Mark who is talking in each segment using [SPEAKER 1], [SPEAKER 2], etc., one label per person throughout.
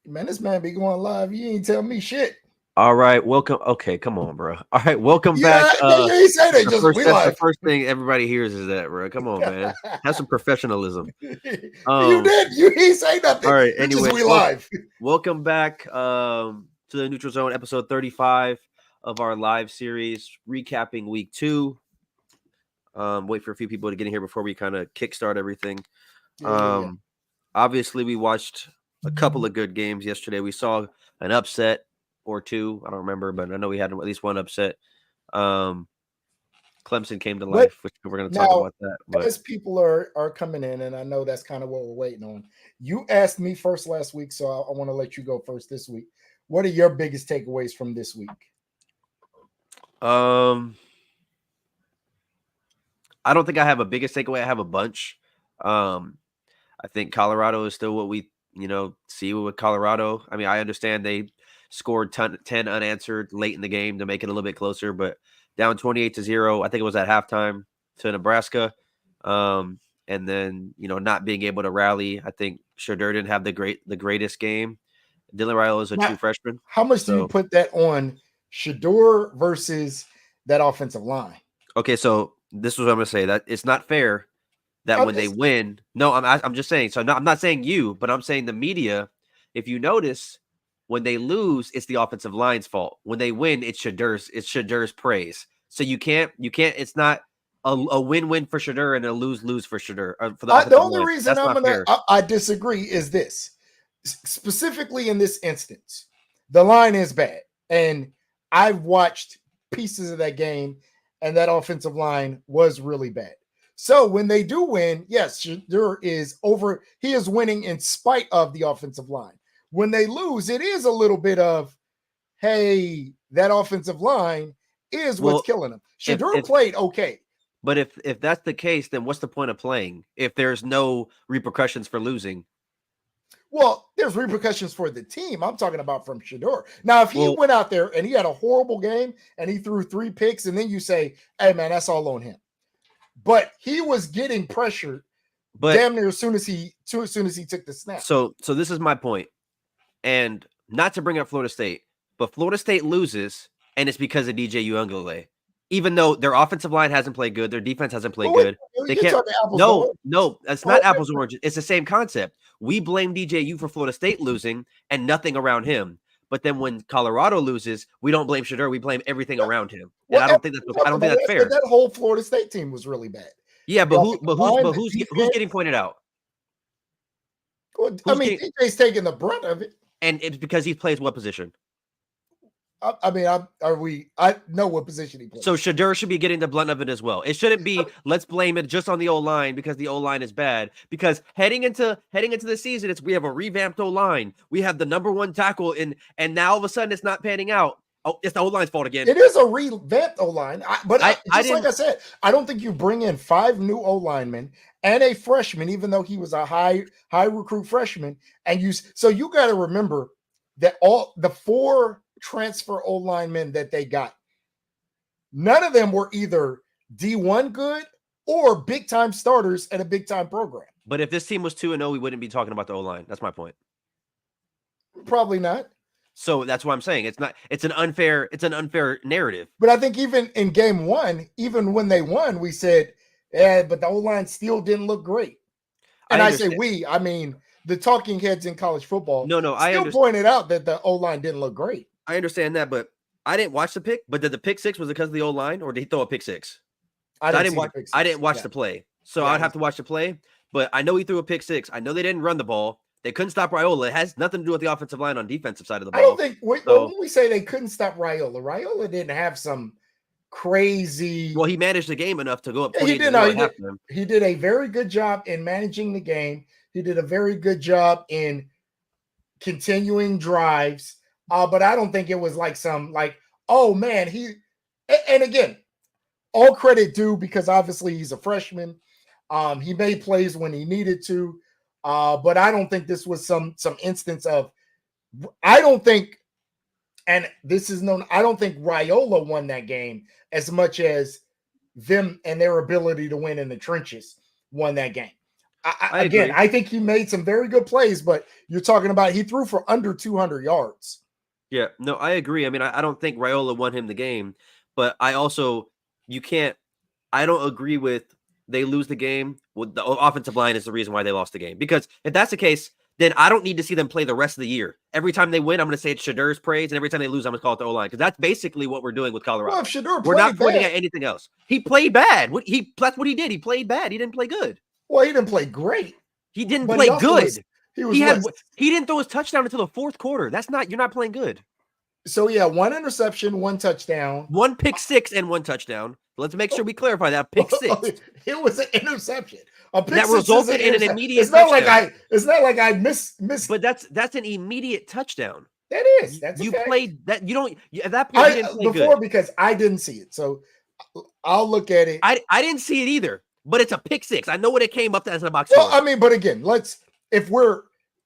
[SPEAKER 1] Man, this man be going live. You ain't tell me shit.
[SPEAKER 2] All right, welcome. Okay, come on, bro. All right, welcome back.
[SPEAKER 1] Yeah, you ain't say that. Just we
[SPEAKER 2] That's the
[SPEAKER 1] live.
[SPEAKER 2] first thing everybody hears is that, bro. Come on, man. Have some professionalism.
[SPEAKER 1] You
[SPEAKER 2] Um,
[SPEAKER 1] did. You ain't say
[SPEAKER 2] all
[SPEAKER 1] nothing.
[SPEAKER 2] right.
[SPEAKER 1] You just we
[SPEAKER 2] Anyways,
[SPEAKER 1] live.
[SPEAKER 2] welcome back to the Neutral Zone, episode 35 of our live series, recapping week 2. Wait for a few people to get in here before we kind of kickstart everything.
[SPEAKER 1] Yeah.
[SPEAKER 2] Obviously, we watched a couple of good games yesterday. We saw an upset or two. I don't remember, but I know we had at least one upset. Um, Clemson came to
[SPEAKER 1] But
[SPEAKER 2] life, which we're going to talk
[SPEAKER 1] now,
[SPEAKER 2] about that. But
[SPEAKER 1] as people are coming in, and I know that's kind of what we're waiting on. You asked me first last week, so I want to let you go first this week. What are your biggest takeaways from this week?
[SPEAKER 2] I don't think I have a biggest takeaway. I have a bunch. I think Colorado is still what we see with Colorado. I mean, I understand they scored 10 unanswered late in the game to make it a little bit closer, but down 28-0. I think it was at halftime to Nebraska. And then, not being able to rally. I think Shedeur didn't have the greatest game. Dylan Raiola is a
[SPEAKER 1] Now,
[SPEAKER 2] true freshman.
[SPEAKER 1] how much do you put that on Shedeur versus that offensive line?
[SPEAKER 2] Okay, so this is what I'm going to say. That it's not fair that when they win, no, I'm just saying. So I'm not saying you, but I'm saying the media. If you notice, when they lose, it's the offensive line's fault. When they win, it's Shedur's praise. So you can't. It's not a win-win for Shedeur and a lose-lose for Shedeur for the offensive
[SPEAKER 1] The only
[SPEAKER 2] line.
[SPEAKER 1] reason
[SPEAKER 2] That's not fair.
[SPEAKER 1] I disagree is this. Specifically in this instance, the line is bad. And I've watched pieces of that game, and that offensive line was really bad. So when they do win, yes, Shedeur is over. He is winning in spite of the offensive line. When they lose, it is a little bit of, hey, that offensive line is what's killing them. Shedeur played okay.
[SPEAKER 2] But if that's the case, then what's the point of playing if there's no repercussions for losing?
[SPEAKER 1] Well, there's repercussions for the team. I'm talking about from Shedeur. Now, if he went out there and he had a horrible game and he threw 3 picks, and then you say, hey, man, that's all on him. But he was getting pressured damn near as soon as he took the snap.
[SPEAKER 2] So this is my point. And not to bring up Florida State, but Florida State loses, and it's because of DJ Uiagalelei. Even though their offensive line hasn't played good, their defense hasn't played good. They can't. No, that's not apples and oranges. It's the same concept. We blame DJU for Florida State losing and nothing around him. But then when Colorado loses, we don't blame Shedeur. We blame everything around him. And I don't think that's fair.
[SPEAKER 1] That whole Florida State team was really bad.
[SPEAKER 2] Yeah, but who's getting pointed out?
[SPEAKER 1] Well, I mean, DJ's taking the brunt of it.
[SPEAKER 2] And it's because he plays what position?
[SPEAKER 1] I mean, I know what position he plays.
[SPEAKER 2] So Shedeur should be getting the blunt of it as well. It shouldn't be let's blame it just on the O-line because the O-line is bad. Because heading into the season, we have a revamped O-line. We have the number 1 tackle and now all of a sudden it's not panning out. Oh, it's the O-line's fault again.
[SPEAKER 1] It is a revamped O-line. But like I said, I don't think you bring in 5 new O-linemen and a freshman, even though he was a high recruit freshman. And you got to remember that all the 4 transfer O-linemen that they got, none of them were either D1 good or big-time starters at a big-time program.
[SPEAKER 2] But if this team was 2-0, we wouldn't be talking about the O-line. That's my point.
[SPEAKER 1] Probably not.
[SPEAKER 2] So that's what I'm saying. It's an unfair narrative.
[SPEAKER 1] But I think even in game 1, even when they won, we said, but the O-line still didn't look great. And I say I mean the talking heads in college football still pointed out that the O-line didn't look great.
[SPEAKER 2] I understand that, but I didn't watch the pick. But did the pick 6 was it because of the O-line, or did he throw a pick 6? I didn't watch the play, so I'd have to watch the play. But I know he threw a pick 6. I know they didn't run the ball. They couldn't stop Raiola. It has nothing to do with the offensive line on defensive side of the ball.
[SPEAKER 1] I don't think when we say they couldn't stop Raiola didn't have some crazy.
[SPEAKER 2] Well, he managed the game enough to go up.
[SPEAKER 1] He did a very good job in managing the game. He did a very good job in continuing drives. But I don't think it was oh man, and again, all credit due because obviously he's a freshman. He made plays when he needed to. But I don't think this was some instance of, I don't think Raiola won that game as much as them and their ability to win in the trenches won that game.
[SPEAKER 2] I
[SPEAKER 1] Again,
[SPEAKER 2] agree.
[SPEAKER 1] I think he made some very good plays, but you're talking about he threw for under 200 yards.
[SPEAKER 2] Yeah, no, I agree. I mean, I don't think Raiola won him the game, but I also you can't. I don't agree with they lose the game. Well, the offensive line is the reason why they lost the game. Because if that's the case, then I don't need to see them play the rest of the year. Every time they win, I'm going to say it's Shadur's praise, and every time they lose, I'm going to call it the O line because that's basically what we're doing with
[SPEAKER 1] Well,
[SPEAKER 2] Colorado.
[SPEAKER 1] if Shador
[SPEAKER 2] We're not
[SPEAKER 1] played
[SPEAKER 2] pointing
[SPEAKER 1] bad,
[SPEAKER 2] at anything else. He played bad. That's what he did. He played bad. He didn't play good.
[SPEAKER 1] well, he didn't play great,
[SPEAKER 2] He didn't
[SPEAKER 1] but he
[SPEAKER 2] play
[SPEAKER 1] also was
[SPEAKER 2] good.
[SPEAKER 1] he was
[SPEAKER 2] He had
[SPEAKER 1] what?
[SPEAKER 2] he didn't throw his touchdown until the fourth quarter. That's not you're not playing good.
[SPEAKER 1] So yeah, one interception, one touchdown.
[SPEAKER 2] One pick six and one touchdown. Let's make sure we clarify that pick six
[SPEAKER 1] It was an interception. A pick
[SPEAKER 2] that
[SPEAKER 1] six is
[SPEAKER 2] resulted
[SPEAKER 1] an
[SPEAKER 2] in an
[SPEAKER 1] interception.
[SPEAKER 2] immediate touchdown.
[SPEAKER 1] It's not like I missed.
[SPEAKER 2] But that's an immediate touchdown.
[SPEAKER 1] That is. That's a
[SPEAKER 2] You
[SPEAKER 1] fact.
[SPEAKER 2] played that. You don't at that point. He didn't play
[SPEAKER 1] Before
[SPEAKER 2] good.
[SPEAKER 1] because I didn't see it, so I'll look at it.
[SPEAKER 2] I didn't see it either. But it's a pick six. I know what it came up as a box
[SPEAKER 1] Well,
[SPEAKER 2] score.
[SPEAKER 1] I mean, but again,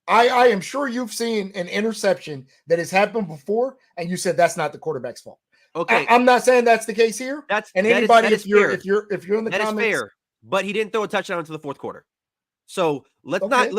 [SPEAKER 1] I am sure you've seen an interception that has happened before, and you said that's not the quarterback's fault.
[SPEAKER 2] Okay,
[SPEAKER 1] I'm not saying that's the case here. And anybody,
[SPEAKER 2] that is fair.
[SPEAKER 1] if you're in the
[SPEAKER 2] That is
[SPEAKER 1] comments,
[SPEAKER 2] fair. But he didn't throw a touchdown until the fourth quarter. So let's
[SPEAKER 1] Okay.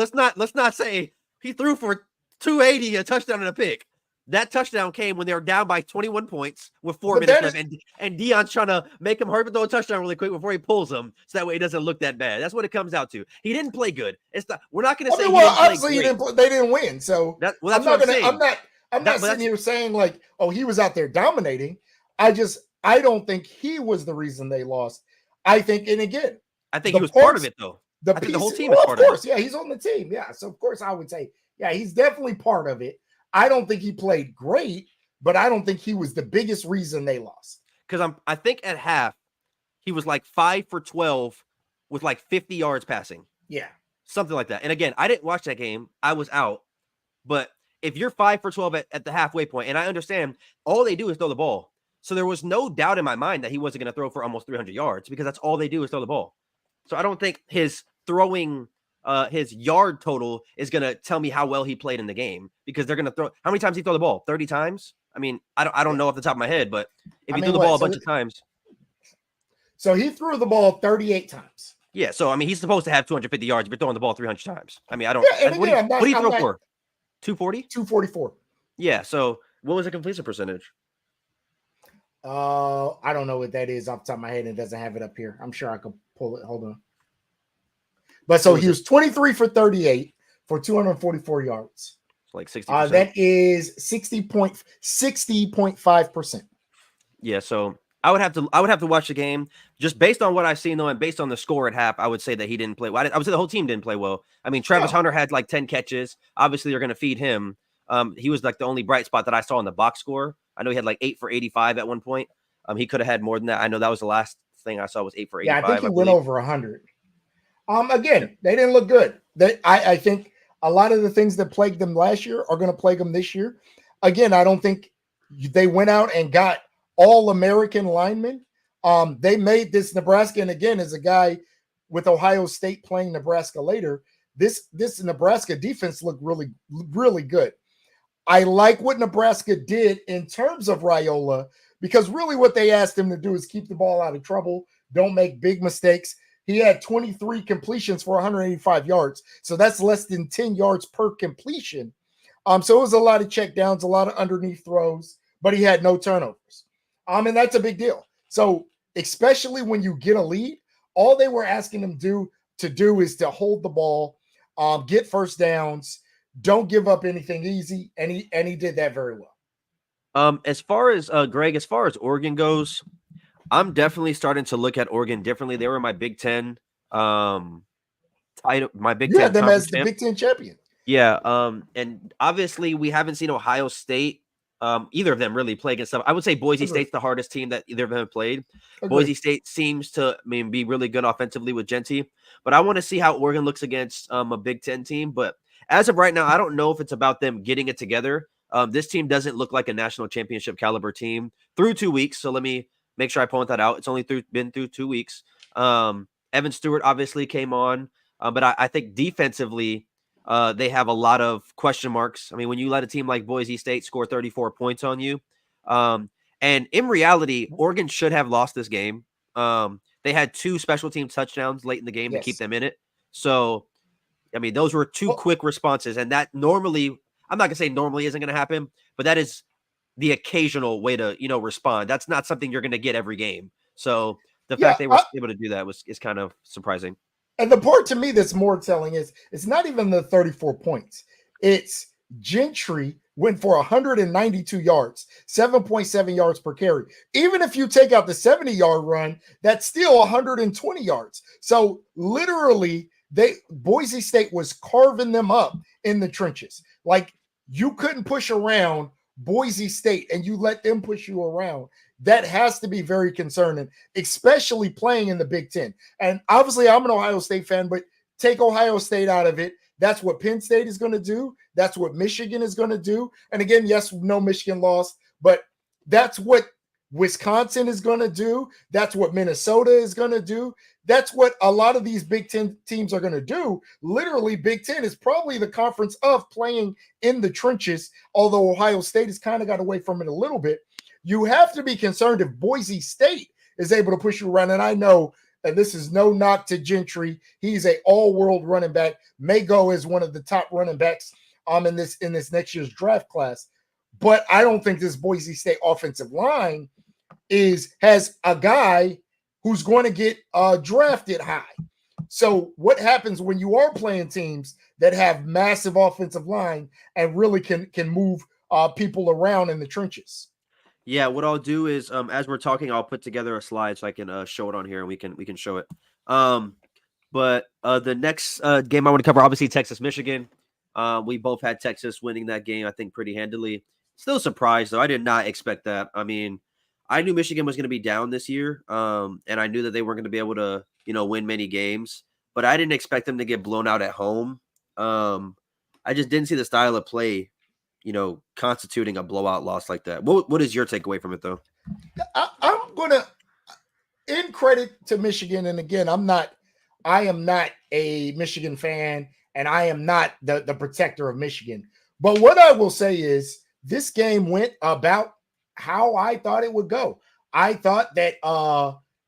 [SPEAKER 2] not say he threw for 280 a touchdown and a pick. That touchdown came when they were down by 21 points with 4
[SPEAKER 1] But
[SPEAKER 2] minutes left, and Deion's trying to make him hurry to throw a touchdown really quick before he pulls him, so that way it doesn't look that bad. That's what it comes out to. He didn't play good. It's not. We're not going to say he didn't play great.
[SPEAKER 1] they didn't win. So
[SPEAKER 2] That's what I'm saying.
[SPEAKER 1] I'm not sitting here saying like, oh, he was out there dominating. I don't think he was the reason they lost. I think, and again,
[SPEAKER 2] I think he was part of it though.
[SPEAKER 1] I
[SPEAKER 2] think the whole team
[SPEAKER 1] is
[SPEAKER 2] part of it.
[SPEAKER 1] Of course, yeah, he's on the team. Yeah, so of course I would say, yeah, he's definitely part of it. I don't think he played great, but I don't think he was the biggest reason they lost.
[SPEAKER 2] Because I think at half he was like 5 for 12 with like 50 yards passing.
[SPEAKER 1] Yeah,
[SPEAKER 2] something like that. And again, I didn't watch that game. I was out. But if you're 5 for 12 at the halfway point, and I understand all they do is throw the ball. So there was no doubt in my mind that he wasn't going to throw for almost 300 yards because that's all they do is throw the ball. So I don't think his throwing his yard total is going to tell me how well he played in the game because they're going to throw how many times he throw the ball? 30 times? I mean, I don't know off the top of my head, but if you threw the ball a bunch of times.
[SPEAKER 1] So he threw the ball 38 times.
[SPEAKER 2] Yeah, so I mean, he's supposed to have 250 yards. If you're throwing the ball 300 times. I mean, I don't.
[SPEAKER 1] Yeah,
[SPEAKER 2] what do you throw for? 240?
[SPEAKER 1] 244.
[SPEAKER 2] Yeah. So what was the completion percentage?
[SPEAKER 1] I don't know what that is off the top of my head. It doesn't have it up here. I'm sure I could pull it. Hold on. But so he was 23 for 38 for 244 yards.
[SPEAKER 2] It's like 60%.
[SPEAKER 1] That is 60.5%.
[SPEAKER 2] Yeah, so I would have to watch the game just based on what I've seen though, and based on the score at half. I would say that he didn't play well. I would say the whole team didn't play well. I mean, Travis Hunter had like 10 catches. Obviously, they're going to feed him. He was like the only bright spot that I saw in the box score. I know he had like 8 for 85 at one point. He could have had more than that. I know that was the last thing I saw was 8 for 85.
[SPEAKER 1] Yeah, I think he went over 100. Again, they didn't look good. I think a lot of the things that plagued them last year are going to plague them this year. Again, I don't think they went out and got all-American linemen. They made this Nebraska, and again, as a guy with Ohio State playing Nebraska later, this Nebraska defense looked really, really good. I like what Nebraska did in terms of Raiola because really what they asked him to do is keep the ball out of trouble, don't make big mistakes. He had 23 completions for 185 yards, so that's less than 10 yards per completion. So it was a lot of checkdowns, a lot of underneath throws, but he had no turnovers. And that's a big deal. So especially when you get a lead, all they were asking him to do is to hold the ball, get first downs, don't give up anything easy, and he did that very well.
[SPEAKER 2] As far as Greg, as far as Oregon goes, I'm definitely starting to look at Oregon differently. They were my Big Ten title, my Big Ten.
[SPEAKER 1] Yeah, them as the Big Ten champion.
[SPEAKER 2] Yeah. And obviously we haven't seen Ohio State, either of them really play against them. I would say Boise State's the hardest team that either of them have played. Boise State seems to be really good offensively with Genty, but I want to see how Oregon looks against a Big Ten team. But as of right now, I don't know if it's about them getting it together. This team doesn't look like a national championship caliber team through 2 weeks. So let me make sure I point that out. It's only been through 2 weeks. Evan Stewart obviously came on, but I think defensively they have a lot of question marks. I mean, when you let a team like Boise State score 34 points on you, and in reality, Oregon should have lost this game. They had 2 special team touchdowns late in the game to keep them in it. So I mean, those were two quick responses, and that normally, I'm not gonna say normally isn't gonna happen, but that is the occasional way to respond. That's not something you're gonna get every game. So the
[SPEAKER 1] Yeah,
[SPEAKER 2] fact they were able to do that is kind of surprising.
[SPEAKER 1] and the part to me that's more telling is it's not even the 34 points. It's Gentry went for 192 yards, 7.7 yards per carry. Even if you take out the 70-yard run, that's still 120 yards. So literally, Boise State was carving them up in the trenches. Like, you couldn't push around Boise State and you let them push you around. That has to be very concerning, especially playing in the Big Ten. And obviously, I'm an Ohio State fan, but take Ohio State out of it. That's what Penn State is going to do. That's what Michigan is going to do. And again, yes, no, Michigan lost, but that's what Wisconsin is going to do. That's what Minnesota is going to do. That's what a lot of these Big Ten teams are going to do. Literally, Big Ten is probably the conference of playing in the trenches, although Ohio State has kind of got away from it a little bit. You have to be concerned if Boise State is able to push you around. And I know, and this is no knock to Gentry, he's an all-world running back, may go as one of the top running backs in this next year's draft class. But I don't think this Boise State offensive line has a guy who's going to get drafted high. So what happens when you are playing teams that have massive offensive line and really can move people around in the trenches?
[SPEAKER 2] Yeah, what I'll do is, as we're talking, I'll put together a slide so I can show it on here, and we can show it. But the next game I want to cover, obviously Texas Michigan. We both had Texas winning that game, I think, pretty handily. Still surprised though. I did not expect that. I mean, I knew Michigan was going to be down this year, and I knew that they weren't going to be able to win many games. But I didn't expect them to get blown out at home. I just didn't see the style of play constituting a blowout loss like that. What is your takeaway from it, though?
[SPEAKER 1] I'm going to, in credit to Michigan, and again, I am not a Michigan fan, and I am not the protector of Michigan. But what I will say is this game went about how I thought it would go. I thought that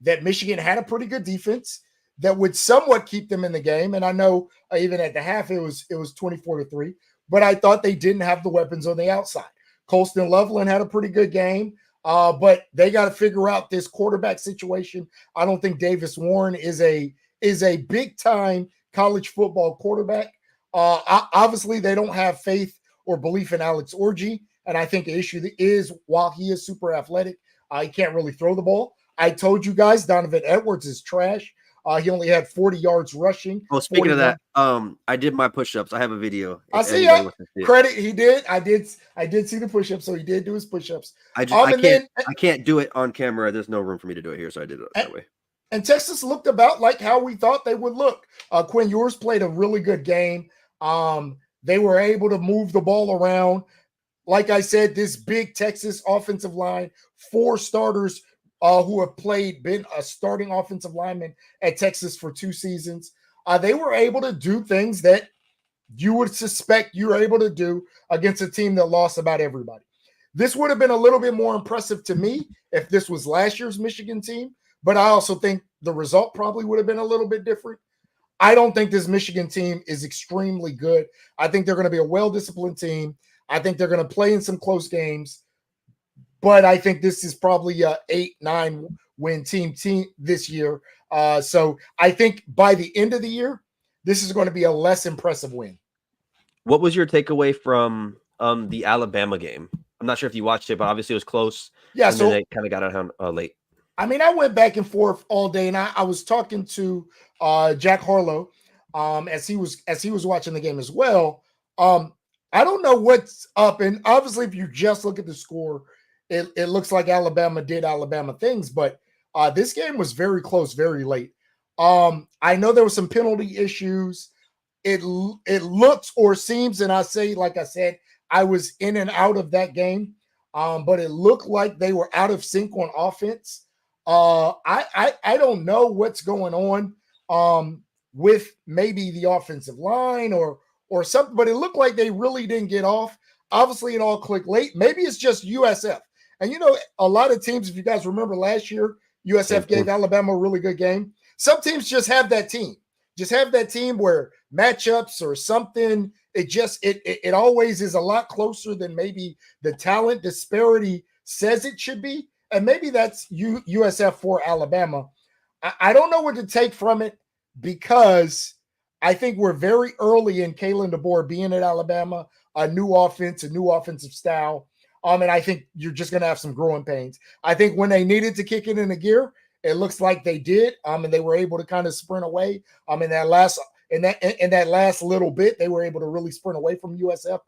[SPEAKER 1] that Michigan had a pretty good defense that would somewhat keep them in the game. And I know even at the half, it was 24-3. But I thought they didn't have the weapons on the outside. Colston Loveland had a pretty good game, but they got to figure out this quarterback situation. I don't think Davis Warren is a big time college football quarterback. Obviously, they don't have faith or belief in Alex Orji, and I think the issue is while he is super athletic, he can't really throw the ball. I told you guys Donovan Edwards is trash. He only had 40 yards rushing.
[SPEAKER 2] Oh, speaking of that, I did my push-ups. I have a video.
[SPEAKER 1] I see it. Credit, he did. I did see the push-ups, so he did do his push-ups.
[SPEAKER 2] I can't do it on camera. There's no room for me to do it here, so I did it that way.
[SPEAKER 1] And Texas looked about like how we thought they would look. Quinn Ewers played a really good game. They were able to move the ball around. Like I said, this big Texas offensive line, 4 starters who have been a starting offensive lineman at Texas for 2 seasons. They were able to do things that you would suspect you're able to do against a team that lost about everybody. This would have been a little bit more impressive to me if this was last year's Michigan team, but I also think the result probably would have been a little bit different. I don't think this Michigan team is extremely good. I think they're going to be a well-disciplined team. I think they're going to play in some close games. But I think this is probably a 8-9 win team this year. So I think by the end of the year, this is going to be a less impressive win.
[SPEAKER 2] What was your takeaway from the Alabama game? I'm not sure if you watched it, but obviously it was close.
[SPEAKER 1] Yeah,
[SPEAKER 2] and
[SPEAKER 1] so
[SPEAKER 2] they kind of got out late.
[SPEAKER 1] I mean, I went back and forth all day, and I was talking to Jack Harlow as he was watching the game as well. I don't know what's up, and obviously, if you just look at the score, it looks like Alabama did Alabama things, but this game was very close, very late. I know there were some penalty issues. It looks or seems, and I say, like I said, I was in and out of that game, but it looked like they were out of sync on offense. I don't know what's going on with maybe the offensive line or something, but it looked like they really didn't get off. Obviously, it all clicked late. Maybe it's just USF. And, a lot of teams, if you guys remember last year, USF gave Alabama a really good game. Some teams just have that team. Just have that team where matchups or something, it always is a lot closer than maybe the talent disparity says it should be. And maybe that's USF for Alabama. I don't know what to take from it because I think we're very early in Kalen DeBoer being at Alabama, a new offense, a new offensive style. And I think you're just going to have some growing pains. I think when they needed to kick it into gear, it looks like they did. And they were able to kind of sprint away. In that last little bit, they were able to really sprint away from USF.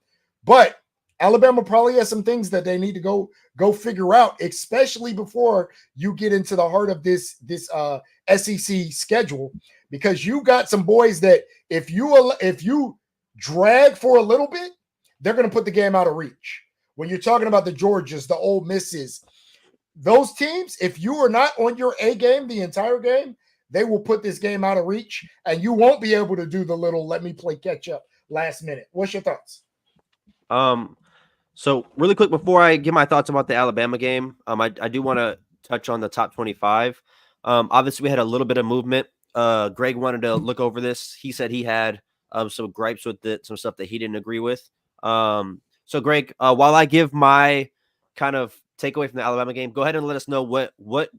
[SPEAKER 1] But Alabama probably has some things that they need to go figure out, especially before you get into the heart of this SEC schedule, because you got some boys that if you drag for a little bit, they're going to put the game out of reach. When you're talking about the Georgias, the Ole Misses, those teams, if you are not on your A game the entire game, they will put this game out of reach, and you won't be able to do the little let me play catch up last minute. What's your thoughts?
[SPEAKER 2] So really quick before I give my thoughts about the Alabama game, I do want to touch on the top 25. Obviously we had a little bit of movement. Greg wanted to look over this. He said he had some gripes with it, some stuff that he didn't agree with. So Greg, while I give my kind of takeaway from the Alabama game, go ahead and let us know what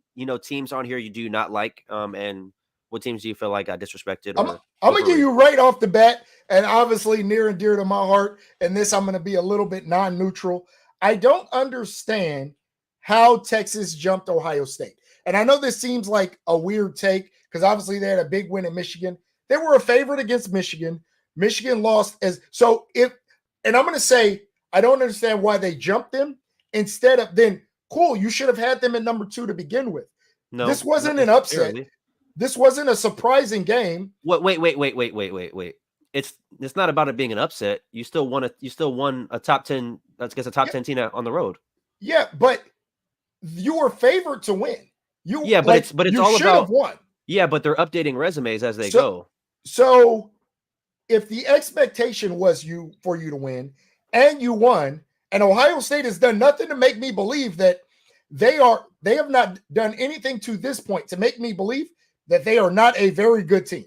[SPEAKER 2] teams on here you do not like, and what teams do you feel like got disrespected?
[SPEAKER 1] I'm gonna give you right off the bat, and obviously near and dear to my heart, and this I'm gonna be a little bit non-neutral. I don't understand how Texas jumped Ohio State. And I know this seems like a weird take because obviously they had a big win in Michigan. They were a favorite against Michigan. Michigan lost and I'm gonna say I don't understand why they jumped them instead of then cool, you should have had them at number 2 to begin with. No, this wasn't an upset. This wasn't a surprising game.
[SPEAKER 2] Wait. It's not about it being an upset. You still won a top 10, let's guess a top 10 team on the road.
[SPEAKER 1] Yeah, but you were favored to win.
[SPEAKER 2] But it's all about
[SPEAKER 1] won.
[SPEAKER 2] Yeah, but they're updating resumes as they go.
[SPEAKER 1] So if the expectation was for you to win and you won, and Ohio State has done nothing to make me believe that they have not done anything to this point to make me believe that they are not a very good team.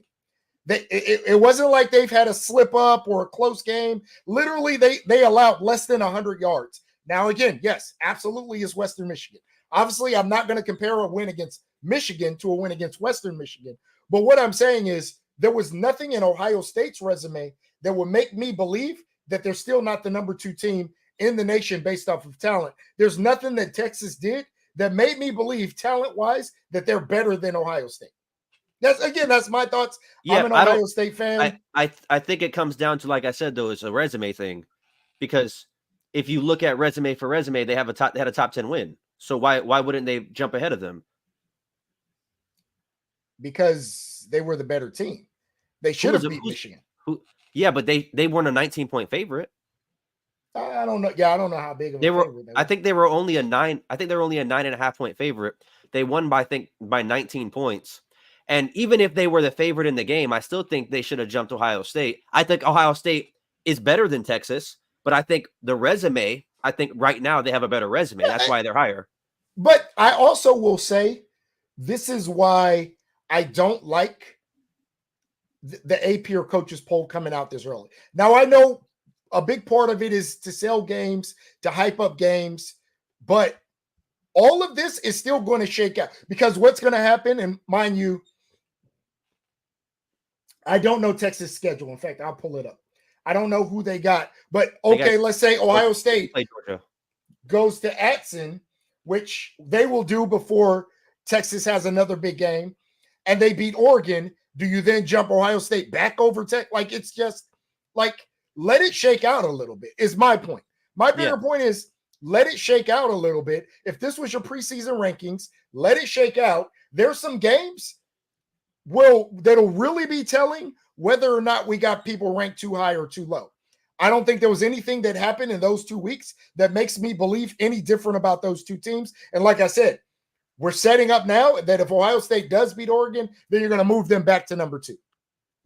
[SPEAKER 1] It wasn't like they've had a slip up or a close game. Literally, they allowed less than 100 yards. Now, again, yes, absolutely is Western Michigan. Obviously, I'm not going to compare a win against Michigan to a win against Western Michigan. But what I'm saying is there was nothing in Ohio State's resume that would make me believe that they're still not the number 2 team in the nation based off of talent. There's nothing that Texas did that made me believe talent-wise that they're better than Ohio State. That's my thoughts. Yeah, I'm an Ohio State fan.
[SPEAKER 2] I think it comes down to, like I said, though, it's a resume thing. Because if you look at resume for resume, they had a top 10 win. So why wouldn't they jump ahead of them?
[SPEAKER 1] Because they were the better team. They should have beat Michigan.
[SPEAKER 2] Yeah, but they weren't a 19-point favorite.
[SPEAKER 1] I don't know. Yeah, I don't know how big of a favorite they were.
[SPEAKER 2] I think they were only a 9.5-point favorite. They won by 19 points. And even if they were the favorite in the game, I still think they should have jumped Ohio State. I think Ohio State is better than Texas, but I think right now they have a better resume. That's why they're higher.
[SPEAKER 1] But I also will say this is why I don't like the AP or coaches poll coming out this early. Now, I know a big part of it is to sell games, to hype up games, but all of this is still going to shake out because what's going to happen, and mind you, I don't know Texas' schedule. In fact, I'll pull it up. I don't know who they got, but okay, let's say Ohio State goes to Atzen, which they will do before Texas has another big game, and they beat Oregon. Do you then jump Ohio State back over Tech? Like, it's just like, let it shake out a little bit is my point. My bigger point is let it shake out a little bit. If this was your preseason rankings, let it shake out. There's some games that'll really be telling whether or not we got people ranked too high or too low. I don't think there was anything that happened in those 2 weeks that makes me believe any different about those two teams. And like I said, we're setting up now that if Ohio State does beat Oregon, then you're going to move them back to number 2.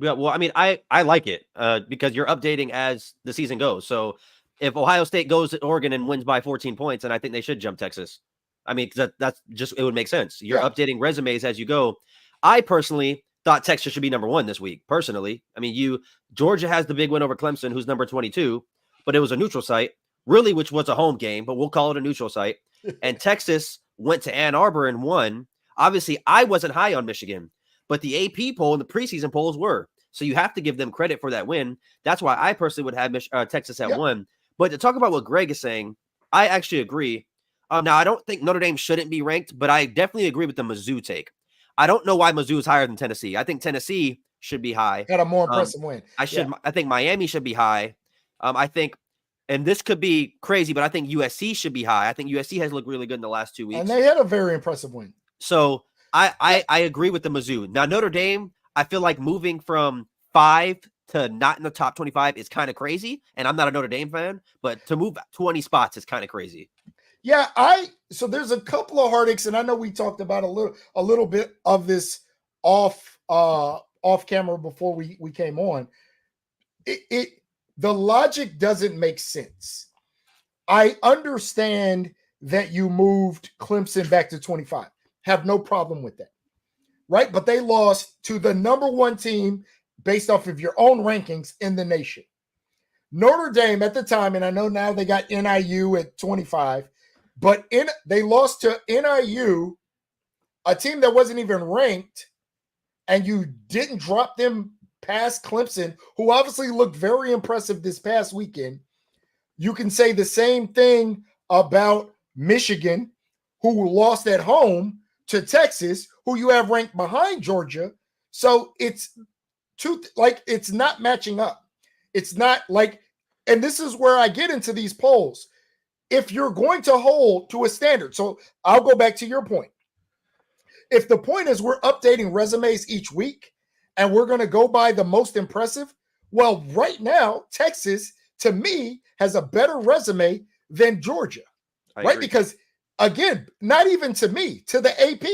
[SPEAKER 2] Yeah, well, I mean, I like it because you're updating as the season goes. So if Ohio State goes to Oregon and wins by 14 points, then I think they should jump Texas. I mean, that's just, it would make sense. You're updating resumes as you go. I personally thought Texas should be number 1 this week, personally. I mean, Georgia has the big win over Clemson, who's number 22, but it was a neutral site, really, which was a home game, but we'll call it a neutral site. And Texas went to Ann Arbor and won. Obviously, I wasn't high on Michigan, but the AP poll and the preseason polls were. So you have to give them credit for that win. That's why I personally would have Texas at 1. But to talk about what Greg is saying, I actually agree. Now, I don't think Notre Dame shouldn't be ranked, but I definitely agree with the Mizzou take. I don't know why Mizzou is higher than Tennessee. I think Tennessee should be high.
[SPEAKER 1] Had a more impressive win.
[SPEAKER 2] I think Miami should be high. I think, and this could be crazy, but I think USC should be high. I think USC has looked really good in the last 2 weeks.
[SPEAKER 1] And they had a very impressive win.
[SPEAKER 2] So I agree with the Mizzou. Now, Notre Dame, I feel like moving from 5 to not in the top 25 is kind of crazy. And I'm not a Notre Dame fan, but to move 20 spots is kind of crazy.
[SPEAKER 1] Yeah, so there's a couple of heartaches, and I know we talked about a little bit of this off camera before we came on. The logic doesn't make sense. I understand that you moved Clemson back to 25. Have no problem with that. Right? But they lost to the number 1 team based off of your own rankings in the nation. Notre Dame at the time, and I know now they got NIU at 25, but they lost to NIU, a team that wasn't even ranked, and you didn't drop them past Clemson, who obviously looked very impressive this past weekend. You can say the same thing about Michigan, who lost at home to Texas, who you have ranked behind Georgia. So it's it's not matching up. It's not like, and this is where I get into these polls. If you're going to hold to a standard, so I'll go back to your point. If the point is we're updating resumes each week and we're going to go by the most impressive, well, right now, Texas, to me, has a better resume than Georgia, right? Because, again, not even to me, to the AP,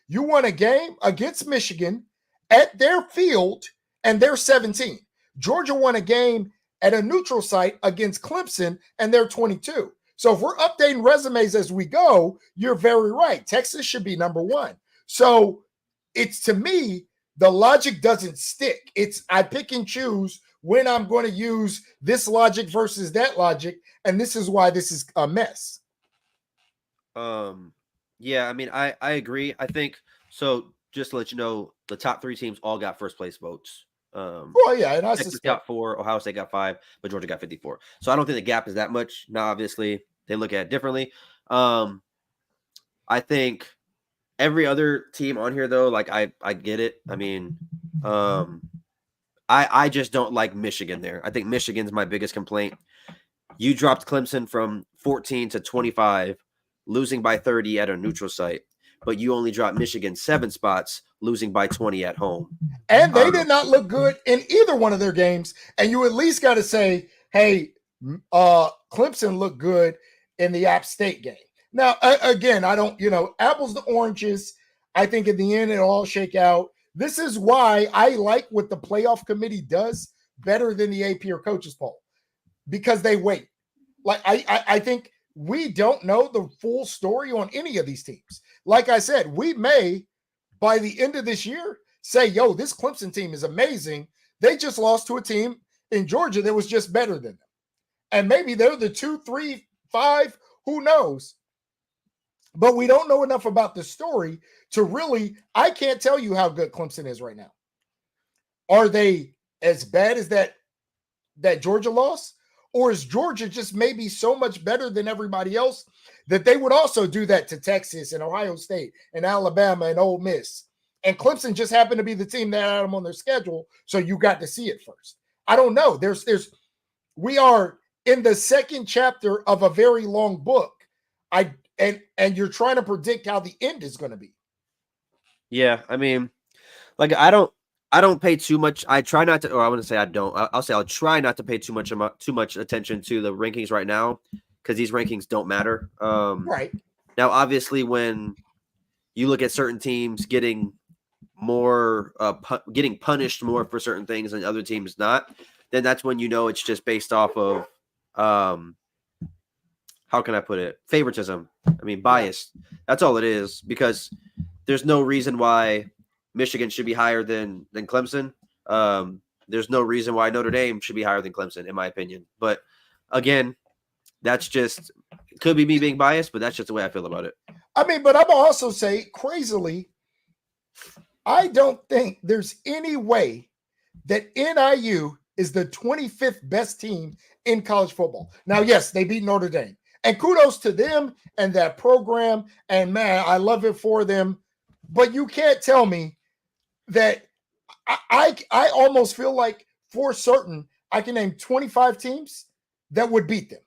[SPEAKER 1] you won a game against Michigan at their field, and they're 17. Georgia won a game at a neutral site against Clemson, and they're 22. So if we're updating resumes as we go, you're very right. Texas should be number 1. So it's, to me, the logic doesn't stick. It's I pick and choose when I'm going to use this logic versus that logic, and this is why this is a mess.
[SPEAKER 2] Yeah, I mean, I agree. I think so. Just to let you know, the top 3 teams all got first place votes.
[SPEAKER 1] Well, yeah, and
[SPEAKER 2] Texas got 4, Ohio State got 5, but Georgia got 54. So I don't think the gap is that much. Now, obviously, they look at it differently. I think every other team on here, though, like I get it. I mean, I just don't like Michigan there. I think Michigan's my biggest complaint. You dropped Clemson from 14 to 25, losing by 30 at a neutral site, but you only dropped Michigan 7 spots, losing by 20 at home.
[SPEAKER 1] And they did not look good in either one of their games. And you at least got to say, hey, Clemson looked good in the App State game. Now, again, I don't, apples to oranges. I think in the end, it'll all shake out. This is why I like what the playoff committee does better than the AP or coaches poll, because they wait. Like, I think we don't know the full story on any of these teams. Like I said, we may, by the end of this year, say, yo, this Clemson team is amazing. They just lost to a team in Georgia that was just better than them. And maybe they're the 2, 3, 5, who knows? But we don't know enough about the story to really, I can't tell you how good Clemson is right now. Are they as bad as that Georgia loss? Or is Georgia just maybe so much better than everybody else that they would also do that to Texas and Ohio State and Alabama and Ole Miss? And Clemson just happened to be the team that had them on their schedule, so you got to see it first. I don't know. We are in the second chapter of a very long book. And you're trying to predict how the end is going to be.
[SPEAKER 2] Yeah, I mean, like I don't pay too much. I try not to, or I wouldn't say I don't. I'll say I'll try not to pay too much attention to the rankings right now, because these rankings don't matter.
[SPEAKER 1] Right.
[SPEAKER 2] Now, obviously, when you look at certain teams getting more, getting punished more for certain things and other teams not, then that's when you know it's just based off of, how can I put it? Favoritism. I mean, bias. That's all it is, because there's no reason why Michigan should be higher than Clemson. There's no reason why Notre Dame should be higher than Clemson, in my opinion. But again, that's just could be me being biased, but that's just the way I feel about it.
[SPEAKER 1] I mean, but I'm also say crazily, I don't think there's any way that NIU is the 25th best team in college football. Now, yes, they beat Notre Dame. And kudos to them and that program. And man, I love it for them. But you can't tell me that I almost feel like for certain I can name 25 teams that would beat them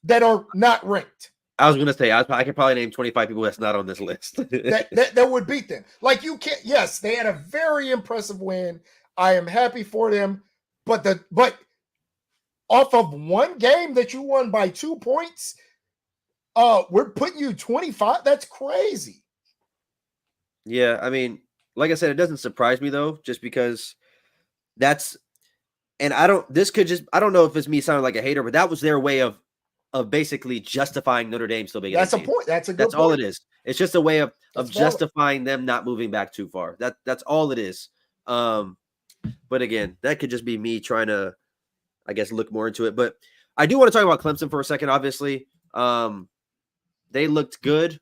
[SPEAKER 1] that are not ranked.
[SPEAKER 2] I was going to say, I could probably name 25 people that's not on this list.
[SPEAKER 1] that would beat them. Like you can't, yes, they had a very impressive win. I am happy for them. But off of one game that you won by 2 points, we're putting you 25. That's crazy.
[SPEAKER 2] Yeah, I mean, like I said, it doesn't surprise me though, just because that's, and I don't know if it's me sounding like a hater, but that was their way of basically justifying Notre Dame still being.
[SPEAKER 1] That's a point. That's
[SPEAKER 2] point. all it is. It's just a way of justifying them not moving back too far. That's all it is. But again, that could just be me trying to, I guess, look more into it. But I do want to talk about Clemson for a second. Obviously, they looked good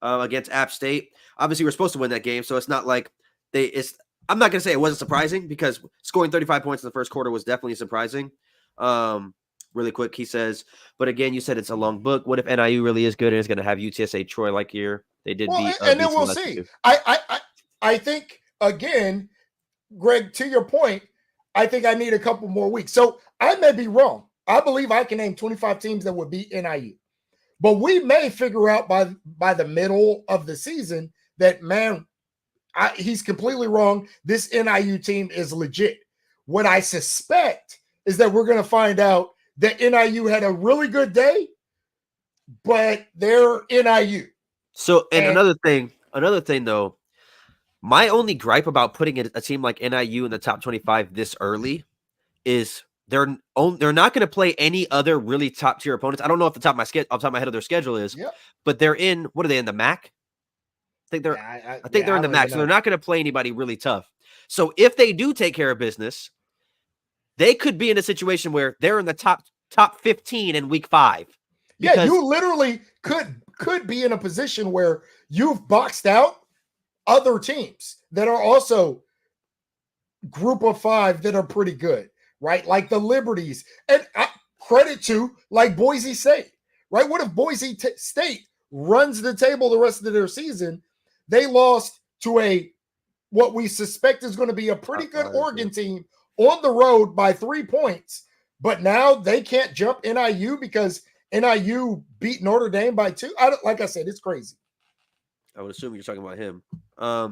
[SPEAKER 2] against App State. Obviously, we're supposed to win that game, so it's not like I'm not going to say it wasn't surprising because scoring 35 points in the first quarter was definitely surprising. Really quick, he says, but again, you said it's a long book. What if NIU really is good and is going to have UTSA Troy like here? They did beat.
[SPEAKER 1] And then we'll see. I think, again, Greg, to your point, I think I need a couple more weeks. So I may be wrong. I believe I can name 25 teams that would beat NIU. But we may figure out by the middle of the season that, man, he's completely wrong. This NIU team is legit. What I suspect is that we're going to find out that NIU had a really good day, but they're NIU.
[SPEAKER 2] So, and another thing though, my only gripe about putting a team like NIU in the top 25 this early is they're not going to play any other really top tier opponents. I don't know off the top of my head of their schedule is, but they're in, what are they in the MAC? I think they're in the MAC, so they're not going to play anybody really tough. So if they do take care of business, they could be in a situation where they're in the top 15 in week 5.
[SPEAKER 1] Yeah, you literally could be in a position where you've boxed out other teams that are also group of 5 that are pretty good, right? Like the Liberties, and credit to like Boise State, right? What if Boise State runs the table the rest of their season? They lost to what we suspect is going to be a pretty good Oregon team on the road by 3 points, but now they can't jump NIU because NIU beat Notre Dame by 2. Like I said, it's crazy.
[SPEAKER 2] I would assume you're talking about him.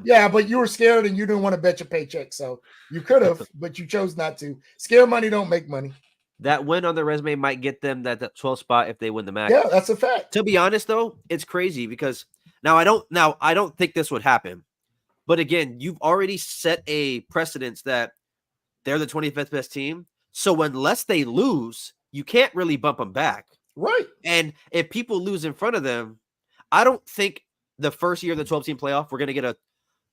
[SPEAKER 1] Yeah, but you were scared and you didn't want to bet your paycheck, so you could have, but you chose not to. Scare money don't make money.
[SPEAKER 2] That win on their resume might get them that 12th spot if they win the MAC.
[SPEAKER 1] Yeah, that's a fact.
[SPEAKER 2] To be honest, though, it's crazy because I don't think this would happen. But again, you've already set a precedence that they're the 25th best team. So unless they lose, you can't really bump them back.
[SPEAKER 1] Right.
[SPEAKER 2] And if people lose in front of them, I don't think the first year of the 12-team playoff, we're going to get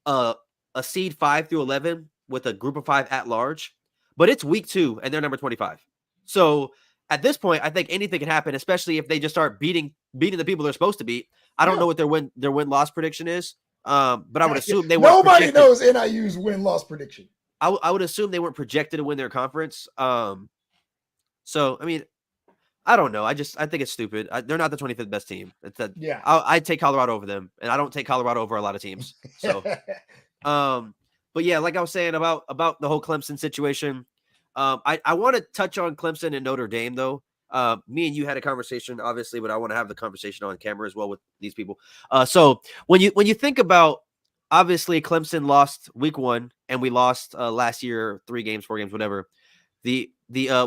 [SPEAKER 2] a seed 5 through 11 with a group of 5 at large. But it's week 2, and they're number 25. So at this point, I think anything can happen, especially if they just start beating the people they're supposed to beat. I don't know what their win-loss prediction is, but I would assume they weren't
[SPEAKER 1] Nobody knows NIU's win-loss prediction.
[SPEAKER 2] I would assume they weren't projected to win their conference. So, I mean, I don't know. I think it's stupid. They're not the 25th best team. I'd take Colorado over them, and I don't take Colorado over a lot of teams. So, but yeah, like I was saying about the whole Clemson situation, I want to touch on Clemson and Notre Dame though. Me and you had a conversation, obviously, but I want to have the conversation on camera as well with these people. So when you think about, obviously, Clemson lost week 1, and we lost last year 3 games, 4 games, whatever. The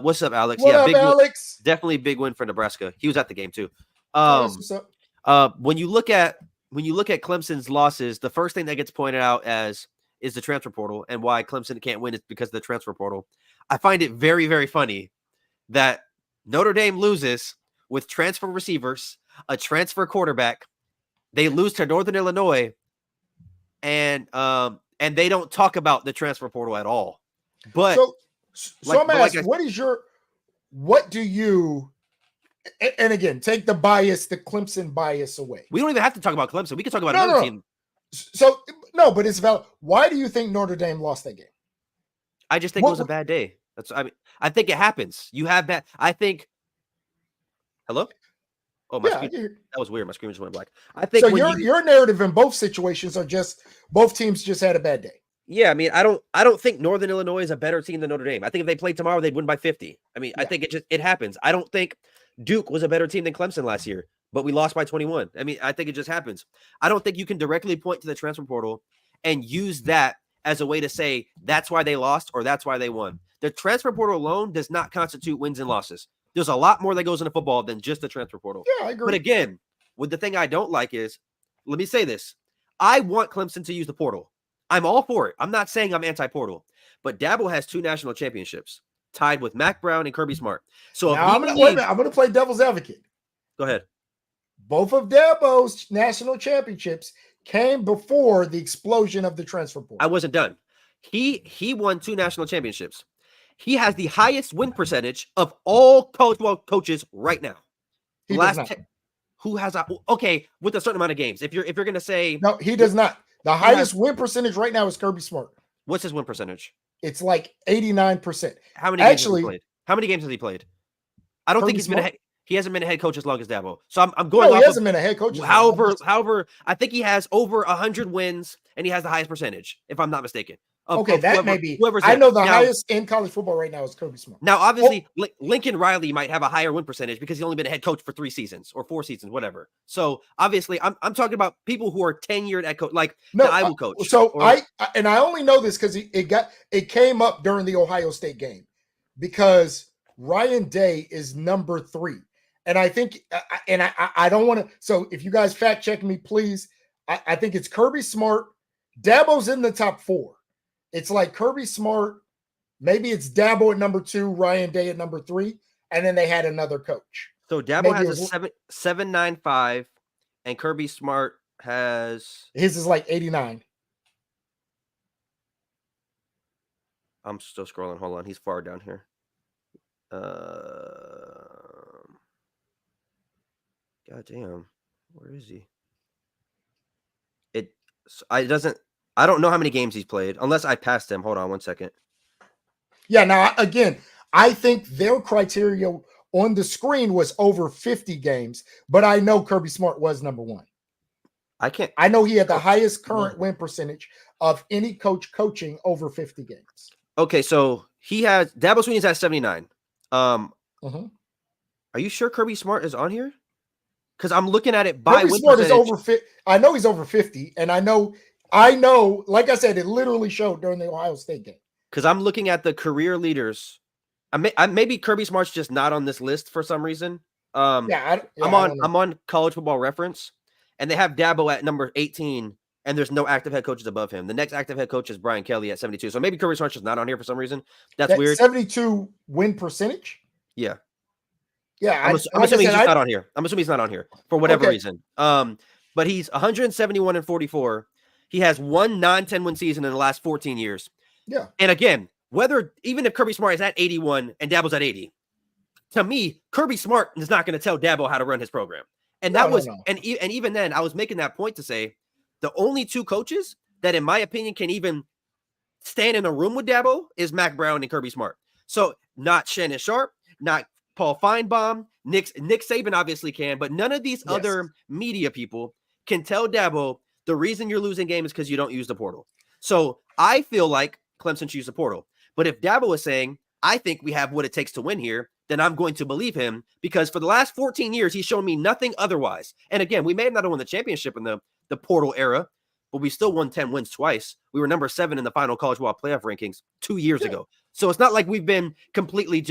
[SPEAKER 2] what's up, Alex?
[SPEAKER 1] What up, Alex?
[SPEAKER 2] Definitely big win for Nebraska. He was at the game too.
[SPEAKER 1] What's up?
[SPEAKER 2] When you look at Clemson's losses, the first thing that gets pointed out is the transfer portal, and why Clemson can't win is because of the transfer portal. I find it very, very funny that Notre Dame loses with transfer receivers, a transfer quarterback. They lose to Northern Illinois, and and they don't talk about the transfer portal at all. But
[SPEAKER 1] so I'm asking, what do you, and again, take the Clemson bias away.
[SPEAKER 2] We don't even have to talk about Clemson. We can talk about another team.
[SPEAKER 1] So no, but it's valid. Why do you think Notre Dame lost that game?
[SPEAKER 2] I just think it was a bad day. I think it happens. You have bad. I think. Hello. Oh, my screen. That was weird. My screen just went black. I think
[SPEAKER 1] so. Your narrative in both situations are just both teams just had a bad day.
[SPEAKER 2] Yeah, I mean, I don't think Northern Illinois is a better team than Notre Dame. I think if they played tomorrow, they'd win by 50. I mean, I think it happens. I don't think Duke was a better team than Clemson last year, but we lost by 21. I mean, I think it just happens. I don't think you can directly point to the transfer portal and use that as a way to say that's why they lost or that's why they won. The transfer portal alone does not constitute wins and losses. There's a lot more that goes into football than just the transfer portal.
[SPEAKER 1] Yeah, I agree.
[SPEAKER 2] But again, the thing I don't like is, let me say this. I want Clemson to use the portal. I'm all for it. I'm not saying I'm anti-portal, but Dabo has 2 national championships tied with Mac Brown and Kirby Smart. So
[SPEAKER 1] now I'm going to play devil's advocate.
[SPEAKER 2] Go ahead.
[SPEAKER 1] Both of Dabo's national championships came before the explosion of the transfer portal.
[SPEAKER 2] I wasn't done. He won 2 national championships. He has the highest win percentage of all college football coaches right now.
[SPEAKER 1] He does not.
[SPEAKER 2] Who has okay with a certain amount of games? If you're going to say
[SPEAKER 1] no, he does not. The highest win percentage right now is Kirby Smart.
[SPEAKER 2] What's his win percentage?
[SPEAKER 1] It's like 89%.
[SPEAKER 2] How many games has he played? How many games has he played? I don't think he hasn't been a head coach as long as Dabo. So I'm going.
[SPEAKER 1] No, he hasn't been a head coach.
[SPEAKER 2] However, I think he has over 100 wins and he has the highest percentage, if I'm not mistaken.
[SPEAKER 1] May be. I know the highest in college football right now is Kirby Smart.
[SPEAKER 2] Now, obviously, Lincoln Riley might have a higher win percentage because he's only been a head coach for 3 seasons or 4 seasons, whatever. So obviously, I'm talking about people who are tenured at coach, like the Iowa coach.
[SPEAKER 1] I only know this because it came up during the Ohio State game because Ryan Day is number 3, and I think, I don't want to. So if you guys fact check me, please. I think it's Kirby Smart. Dabo's in the top 4. It's like Kirby Smart, maybe it's Dabo at number 2, Ryan Day at number 3, and then they had another coach.
[SPEAKER 2] So Dabo has a 7.95, and Kirby Smart has
[SPEAKER 1] his is like 89.
[SPEAKER 2] I'm still scrolling. Hold on, he's far down here. God damn, where is he? I don't know how many games he's played unless I passed him. Hold on 1 second.
[SPEAKER 1] Yeah. Now, again, I think their criteria on the screen was over 50 games, but I know Kirby Smart was number 1. I know he had the highest current win percentage of any coach coaching over 50 games.
[SPEAKER 2] Okay. So Dabo Swinney's at 79. Are you sure Kirby Smart is on here? Because I'm looking at it by
[SPEAKER 1] Kirby
[SPEAKER 2] win
[SPEAKER 1] Smart
[SPEAKER 2] percentage.
[SPEAKER 1] is over 50. I know he's over 50, and I know, like I said, it literally showed during the Ohio State game.
[SPEAKER 2] Because I'm looking at the career leaders. Maybe Kirby Smart's just not on this list for some reason. I'm on College Football Reference, and they have Dabo at number 18, and there's no active head coaches above him. The next active head coach is Brian Kelly at 72. So maybe Kirby Smart's just not on here for some reson. That's weird.
[SPEAKER 1] 72 win percentage?
[SPEAKER 2] Yeah.
[SPEAKER 1] Yeah.
[SPEAKER 2] I'm assuming he's not on here. I'm assuming he's not on here for whatever reason. But he's 171 and 44. He has 1 non-10 win season in the last 14 years.
[SPEAKER 1] Yeah.
[SPEAKER 2] And again, even if Kirby Smart is at 81 and Dabo's at 80, to me, Kirby Smart is not going to tell Dabo how to run his program. And and even then, I was making that point to say the only 2 coaches that, in my opinion, can even stand in a room with Dabo is Mac Brown and Kirby Smart. So not Shannon Sharp, not Paul Feinbaum, Nick Saban obviously can, but none of these other media people can tell Dabo the reason you're losing game is because you don't use the portal. So I feel like Clemson should use the portal. But if Dabo is saying, I think we have what it takes to win here, then I'm going to believe him because for the last 14 years, he's shown me nothing otherwise. And again, we may have not won the championship in the portal era, but we still won 10 wins twice. We were number 7 in the final college football playoff rankings 2 years ago. So it's not like we've been completely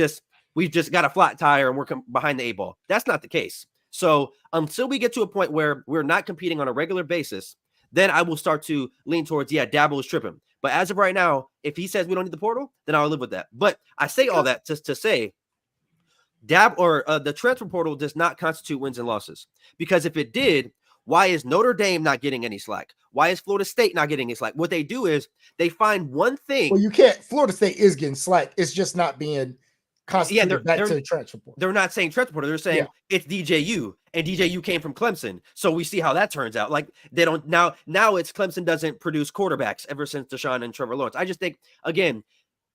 [SPEAKER 2] we've just got a flat tire and we're behind the 8 ball. That's not the case. So until we get to a point where we're not competing on a regular basis, then I will start to lean towards, Dabo is tripping. But as of right now, if he says we don't need the portal, then I'll live with that. But I say all that just to say the transfer portal does not constitute wins and losses. Because if it did, Why is Notre Dame not getting any slack? Why is Florida State not getting any slack? What they do is they find one thing.
[SPEAKER 1] Well, you can't. Florida State is getting slack. It's just not being
[SPEAKER 2] Yeah,
[SPEAKER 1] constituted back to the transfer portal.
[SPEAKER 2] they're not saying transfer portal. They're saying it's DJU, and DJU came from Clemson. So we see how that turns out. Like they don't now it's Clemson doesn't produce quarterbacks ever since Deshaun and Trevor Lawrence. I just think again,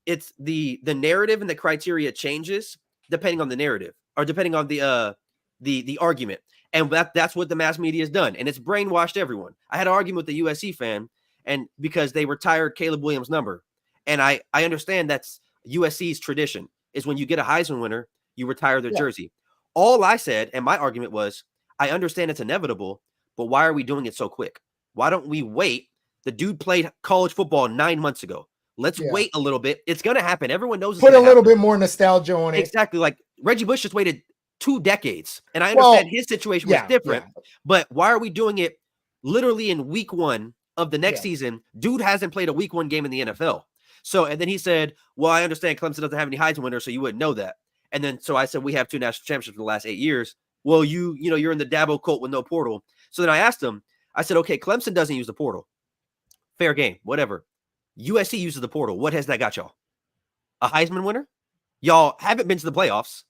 [SPEAKER 2] it's the narrative and the criteria changes depending on the narrative or depending on the argument. And that's what the mass media has done. And it's brainwashed everyone. I had an argument with a USC fan, and because they retired Caleb Williams' number. And I understand that's USC's tradition is when you get a Heisman winner, you retire their jersey. All I said, and my argument was, I understand it's inevitable, but why are we doing it so quick? Why don't we wait? The dude played college football 9 months ago. Let's wait a little bit. It's going to happen. Everyone knows it's
[SPEAKER 1] Put a little
[SPEAKER 2] happen.
[SPEAKER 1] bit more nostalgia on it.
[SPEAKER 2] Exactly. Like Reggie Bush just waited 2 decades. And I understand his situation was different, but why are we doing it literally in week 1 of the next season? Dude hasn't played a week 1 game in the NFL. So, and then he said, well, I understand Clemson doesn't have any Heisman winners, so you wouldn't know that. And then, so I said, we have 2 national championships in the last 8 years. Well, you're in the Dabo cult with no portal. So then I asked him, I said, okay, Clemson doesn't use the portal. Fair game, whatever. USC uses the portal. What has that got y'all? A Heisman winner? Y'all haven't been to the playoffs,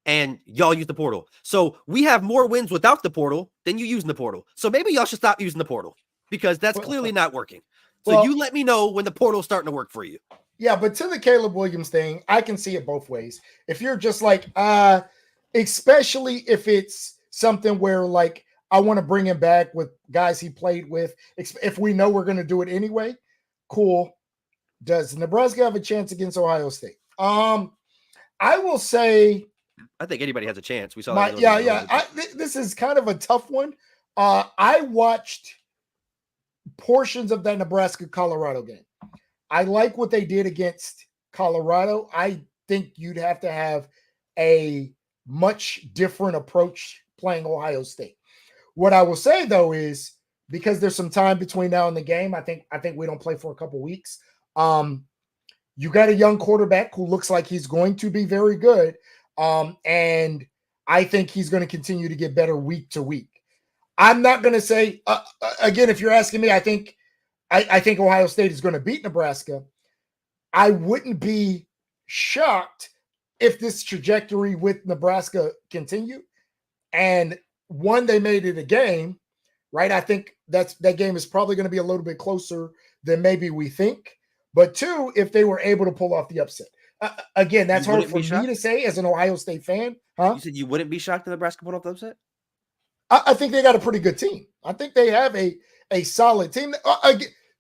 [SPEAKER 2] and y'all use the portal. So we have more wins without the portal than you using the portal. So maybe y'all should stop using the portal because that's clearly not working. So you let me know when the portal's starting to work for you.
[SPEAKER 1] Yeah, but to the Caleb Williams thing, I can see it both ways. If you're just like, especially if it's something where like I want to bring him back with guys he played with, if we know we're going to do it anyway, cool. Does Nebraska have a chance against Ohio State? I will say,
[SPEAKER 2] I think anybody has a chance. We saw that.
[SPEAKER 1] This is kind of a tough one. I watched portions of that Nebraska-Colorado game. I like what they did against Colorado. I think you'd have to have a much different approach playing Ohio State. What I will say, though, is because there's some time between now and the game, I think we don't play for a couple weeks. You got a young quarterback who looks like he's going to be very good. And I think he's going to continue to get better week to week. I'm not going to say, again, if you're asking me, I think Ohio State is going to beat Nebraska. I wouldn't be shocked if this trajectory with Nebraska continue. And one, they made it a game, right? I think that game is probably going to be a little bit closer than maybe we think. But 2, if they were able to pull off the upset. Again, that's hard for me to say as an Ohio State fan. Huh?
[SPEAKER 2] You said you wouldn't be shocked if Nebraska pulled off the upset?
[SPEAKER 1] I think they got a pretty good team. I think they have a solid team.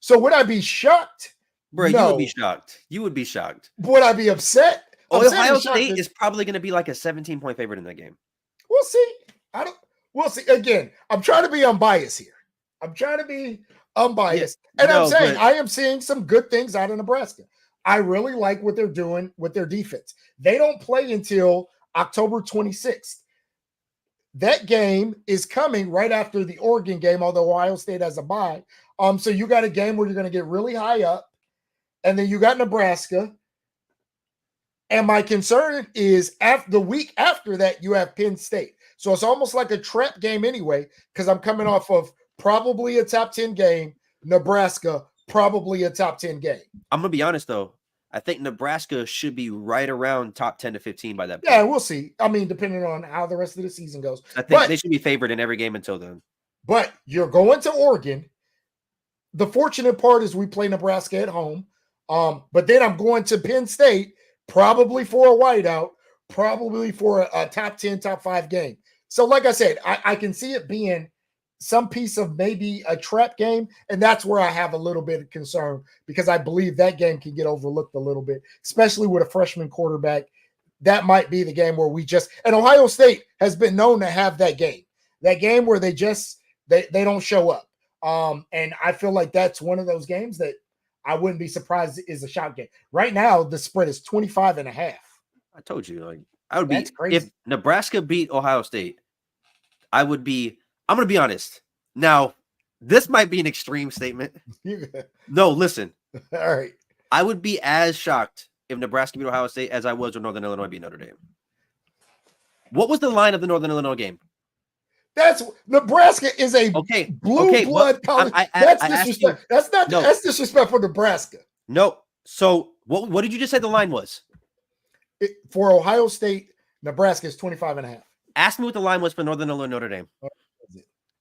[SPEAKER 1] So would I be shocked?
[SPEAKER 2] Bro,
[SPEAKER 1] no.
[SPEAKER 2] You would be shocked. You would be shocked.
[SPEAKER 1] Would I be upset?
[SPEAKER 2] Ohio State is probably going to be like a 17-point favorite in that game.
[SPEAKER 1] We'll see. We'll see. Again, I'm trying to be unbiased here. I'm saying I am seeing some good things out of Nebraska. I really like what they're doing with their defense. They don't play until October 26th. That game is coming right after the Oregon game, although Ohio State has a bye. So you got a game where you're going to get really high up, and then you got Nebraska. And my concern is after the week after that, you have Penn State. So it's almost like a trap game anyway, because I'm coming off of probably a top 10 game, Nebraska, probably a top 10 game.
[SPEAKER 2] I'm going to be honest, though. I think Nebraska should be right around top 10 to 15 by that point.
[SPEAKER 1] Yeah, we'll see. I mean, depending on how the rest of the season goes.
[SPEAKER 2] I think they should be favored in every game until then.
[SPEAKER 1] But you're going to Oregon. The fortunate part is we play Nebraska at home. But then I'm going to Penn State, probably for a whiteout, probably for a top 10, top 5 game. So like I said, I can see it being some piece of maybe a trap game, and that's where I have a little bit of concern because I believe that game can get overlooked a little bit, especially with a freshman quarterback. That might be the game where and Ohio State has been known to have that game where they don't show up. And I feel like that's one of those games that I wouldn't be surprised is a shot game. Right now, the spread is 25.5.
[SPEAKER 2] I told you, I would be crazy. If Nebraska beat Ohio State, I'm going to be honest. Now, this might be an extreme statement. No, listen.
[SPEAKER 1] All right.
[SPEAKER 2] I would be as shocked if Nebraska beat Ohio State as I was when Northern Illinois beat Notre Dame. What was the line of the Northern Illinois game?
[SPEAKER 1] That's Nebraska is a blue blood college. That's disrespect. That's not. No. That's disrespect for Nebraska.
[SPEAKER 2] No. So what did you just say the line was?
[SPEAKER 1] For Ohio State, Nebraska is 25.5.
[SPEAKER 2] Ask me what the line was for Northern Illinois Notre Dame.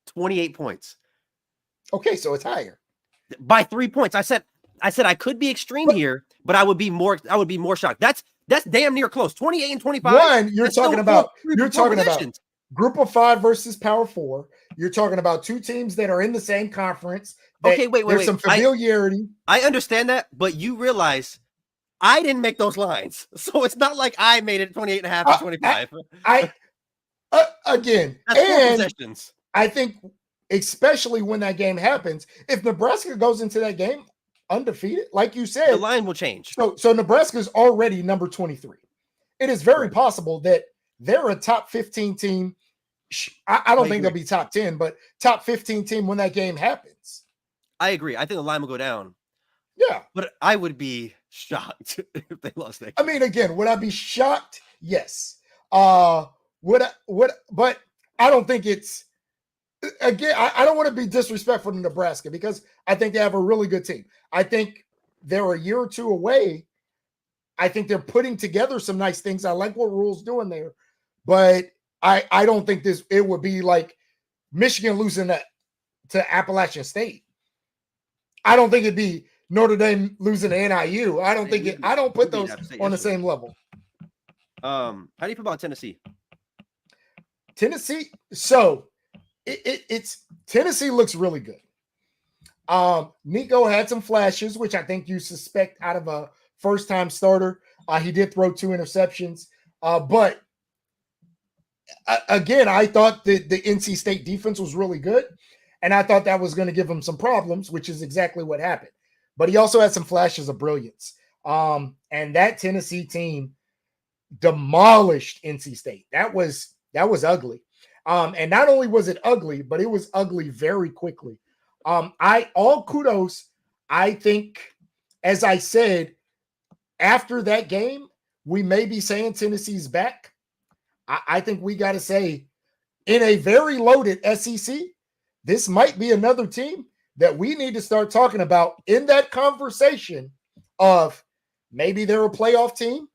[SPEAKER 2] 28 points.
[SPEAKER 1] Okay, so it's higher
[SPEAKER 2] by 3 points. I said I could be extreme here, but I would be more shocked. That's damn near close. 28 and 25.
[SPEAKER 1] One, you're talking about Group of 5 versus Power 4. You're talking about two teams that are in the same conference.
[SPEAKER 2] Okay, wait.
[SPEAKER 1] There's some familiarity.
[SPEAKER 2] I understand that, but you realize I didn't make those lines, so it's not like I made it 28 and a half and 25.
[SPEAKER 1] Again,
[SPEAKER 2] that's and possessions.
[SPEAKER 1] I think, especially when that game happens, if Nebraska goes into that game undefeated, like you said,
[SPEAKER 2] the line will change.
[SPEAKER 1] So Nebraska is already number 23. It is very possible that they're a top 15 team. I don't think they'll be top 10, but top 15 team when that game happens.
[SPEAKER 2] I agree. I think the line will go down.
[SPEAKER 1] Yeah.
[SPEAKER 2] But I would be shocked if they lost that game.
[SPEAKER 1] I mean, again, would I be shocked? Yes. But I don't think it's, again, I don't want to be disrespectful to Nebraska because I think they have a really good team. I think they're a year or two away. I think they're putting together some nice things. I like what Rule's doing there, but I don't think it would be like Michigan losing to Appalachian State. I don't think it'd be Notre Dame losing to NIU. I don't put those on the same level.
[SPEAKER 2] How do you feel about Tennessee?
[SPEAKER 1] Tennessee, so it's Tennessee looks really good. Nico had some flashes, which I think you suspect out of a first-time starter. He did throw 2 interceptions, but again, I thought the NC State defense was really good, and I thought that was going to give him some problems, which is exactly what happened. But he also had some flashes of brilliance, and that Tennessee team demolished NC State. That was ugly. And not only was it ugly, but it was ugly very quickly. All kudos. I think, as I said, after that game, we may be saying Tennessee's back. I think we got to say, in a very loaded SEC, this might be another team that we need to start talking about in that conversation of maybe they're a playoff team,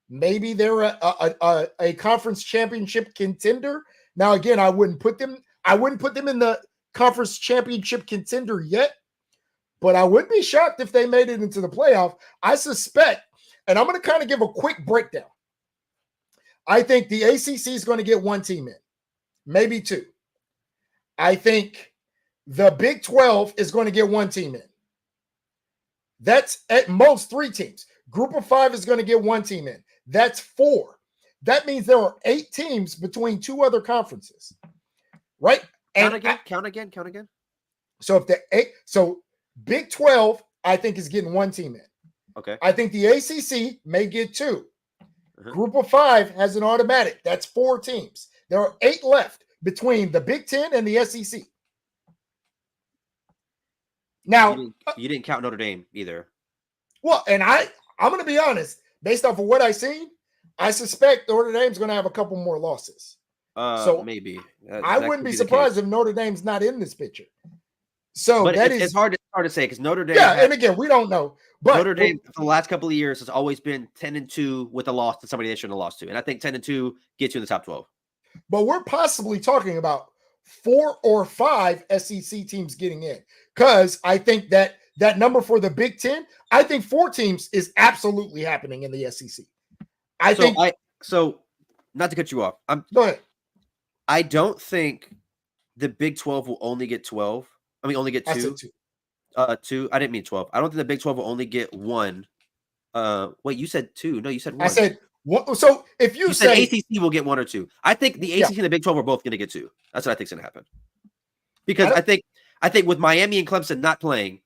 [SPEAKER 1] maybe they're a conference championship contender. Now, again, I wouldn't put them in the conference championship contender yet, but I would be shocked if they made it into the playoff. I suspect, and I'm going to kind of give a quick breakdown. I think the ACC is going to get 1 team in, maybe 2. I think the Big 12 is going to get 1 team in. That's at most 3 teams. Group of 5 is going to get 1 team in. That's 4. That means there are 8 teams between 2 other conferences, right?
[SPEAKER 2] Count again.
[SPEAKER 1] So Big 12, I think, is getting 1 team in.
[SPEAKER 2] Okay.
[SPEAKER 1] I think the ACC may get 2. Group of 5 has an automatic. That's 4 teams. There are 8 left between the Big 10 and the SEC. Now,
[SPEAKER 2] you didn't count Notre Dame either.
[SPEAKER 1] Well, and I'm going to be honest. Based off of what I've seen, I suspect Notre Dame's going to have a couple more losses. So
[SPEAKER 2] maybe
[SPEAKER 1] I wouldn't be surprised if Notre Dame's not in this picture. So
[SPEAKER 2] but it's hard to say because Notre Dame.
[SPEAKER 1] Yeah, and again, we don't know. But
[SPEAKER 2] Notre Dame for the last couple of years has always been 10-2 with a loss to somebody they shouldn't have lost to, and I think 10-2 gets you in the top 12.
[SPEAKER 1] But we're possibly talking about 4 or 5 SEC teams getting in because I think that number for the Big 10, I think 4 teams is absolutely happening in the SEC.
[SPEAKER 2] So not to cut you off.
[SPEAKER 1] Go ahead.
[SPEAKER 2] I don't think the Big 12 will only get 12. I mean, only get 2.
[SPEAKER 1] I said 2.
[SPEAKER 2] 2. I didn't mean 12. I don't think the Big 12 will only get 1. Wait, you said 2. No, you said 1.
[SPEAKER 1] I said what? So if you
[SPEAKER 2] said ACC will get 1 or 2. I think the ACC and the Big 12 are both going to get 2. That's what I think's going to happen. Because I think with Miami and Clemson not playing,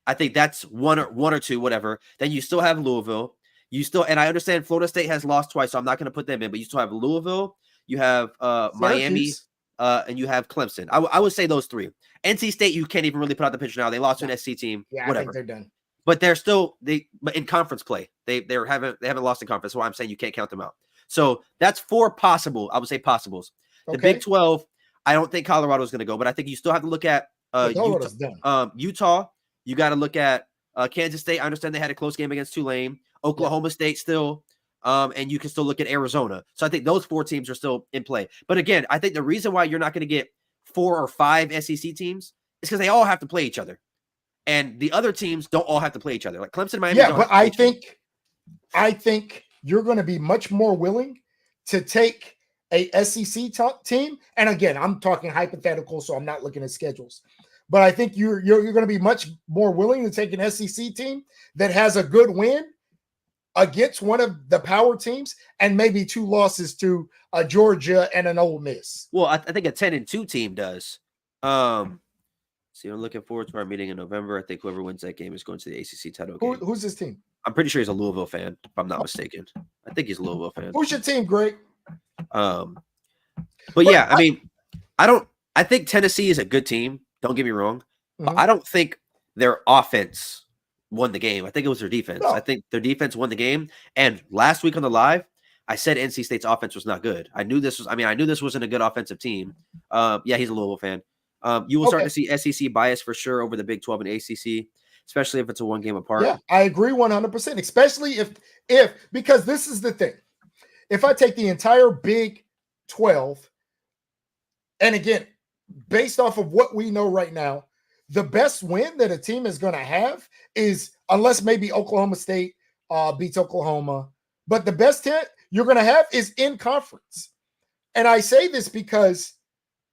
[SPEAKER 2] I think that's 1 or 2, whatever. Then you still have Louisville. And I understand Florida State has lost twice, so I'm not going to put them in. But you still have Louisville. You have Miami. And you have Clemson. I would say those 3. NC State, you can't even really put out the picture now. They lost to an SC team.
[SPEAKER 1] Yeah,
[SPEAKER 2] whatever.
[SPEAKER 1] I think they're done.
[SPEAKER 2] But they're still but in conference play. They haven't lost in conference. So I'm saying you can't count them out. So that's 4 possible. I would say possibles. The Big 12, I don't think Colorado's going to go, but I think you still have to look at
[SPEAKER 1] Yeah, Colorado's done.
[SPEAKER 2] Utah. You got to look at Kansas State. I understand they had a close game against Tulane. Oklahoma State still. And you can still look at Arizona. So I think those 4 teams are still in play. But again, I think the reason why you're not going to get 4 or 5 SEC teams is because they all have to play each other. And the other teams don't all have to play each other. Like Clemson, Miami.
[SPEAKER 1] Yeah, but I think you're going to be much more willing to take a SEC team. And again, I'm talking hypothetical, so I'm not looking at schedules. But I think you're going to be much more willing to take an SEC team that has a good win against one of the power teams and maybe 2 losses to Georgia and an Ole Miss.
[SPEAKER 2] Well, I think a 10-2 team does. See, I'm looking forward to our meeting in November. I think whoever wins that game is going to the ACC title game.
[SPEAKER 1] Who's this team?
[SPEAKER 2] I'm pretty sure he's a Louisville fan, if I'm not mistaken. I think he's a Louisville fan.
[SPEAKER 1] Who's your team, Greg?
[SPEAKER 2] But yeah, I mean, I think Tennessee is a good team. Don't get me wrong. But I don't think their offense won the game. I think it was their defense. No. I think their defense won the game. And last week on the live, I said NC State's offense was not good. I knew this wasn't a good offensive team. Yeah, he's a Louisville fan. You will start to see SEC bias for sure over the Big 12 and ACC, especially if it's a 1 game apart.
[SPEAKER 1] Yeah, I agree 100%, especially if because this is the thing. If I take the entire Big 12, and again, based off of what we know right now, the best win that a team is going to have is, unless maybe Oklahoma State beats Oklahoma, but the best hit you're going to have is in conference. And I say this because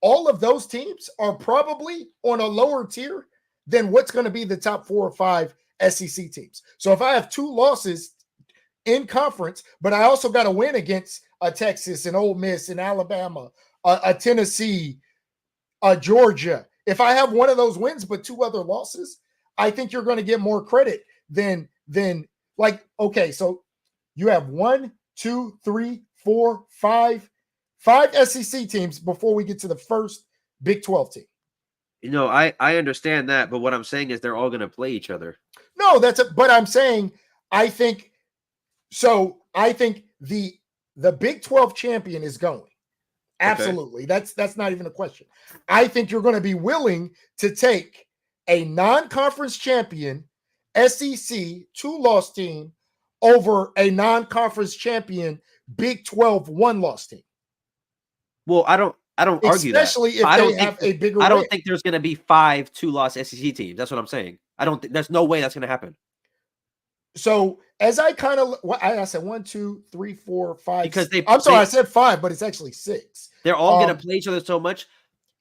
[SPEAKER 1] all of those teams are probably on a lower tier than what's going to be the top 4 or 5 SEC teams. So if I have 2 losses in conference, but I also got to win against a Texas and Ole Miss and Alabama, a Tennessee, Georgia. If I have one of those wins but 2 other losses, I think you're going to get more credit than like, okay, so you have 1, 2, 3, 4, 5 SEC teams before we get to the first Big 12 team.
[SPEAKER 2] You know, I understand that, but what I'm saying is they're all going to play each other.
[SPEAKER 1] No, but I'm saying I think the Big 12 champion is going. Absolutely. Okay. That's not even a question. I think you're going to be willing to take a non-conference champion SEC 2-loss team over a non-conference champion Big 12 1-loss team.
[SPEAKER 2] Well, I don't argue that.
[SPEAKER 1] Especially if they have a bigger
[SPEAKER 2] I don't think there's going to be 5 2-loss SEC teams. That's what I'm saying. There's no way that's going to happen.
[SPEAKER 1] So as I kind of, I said 1, 2, 3, 4, 5.
[SPEAKER 2] Because
[SPEAKER 1] I said 5, but it's actually 6.
[SPEAKER 2] They're all going to play each other so much.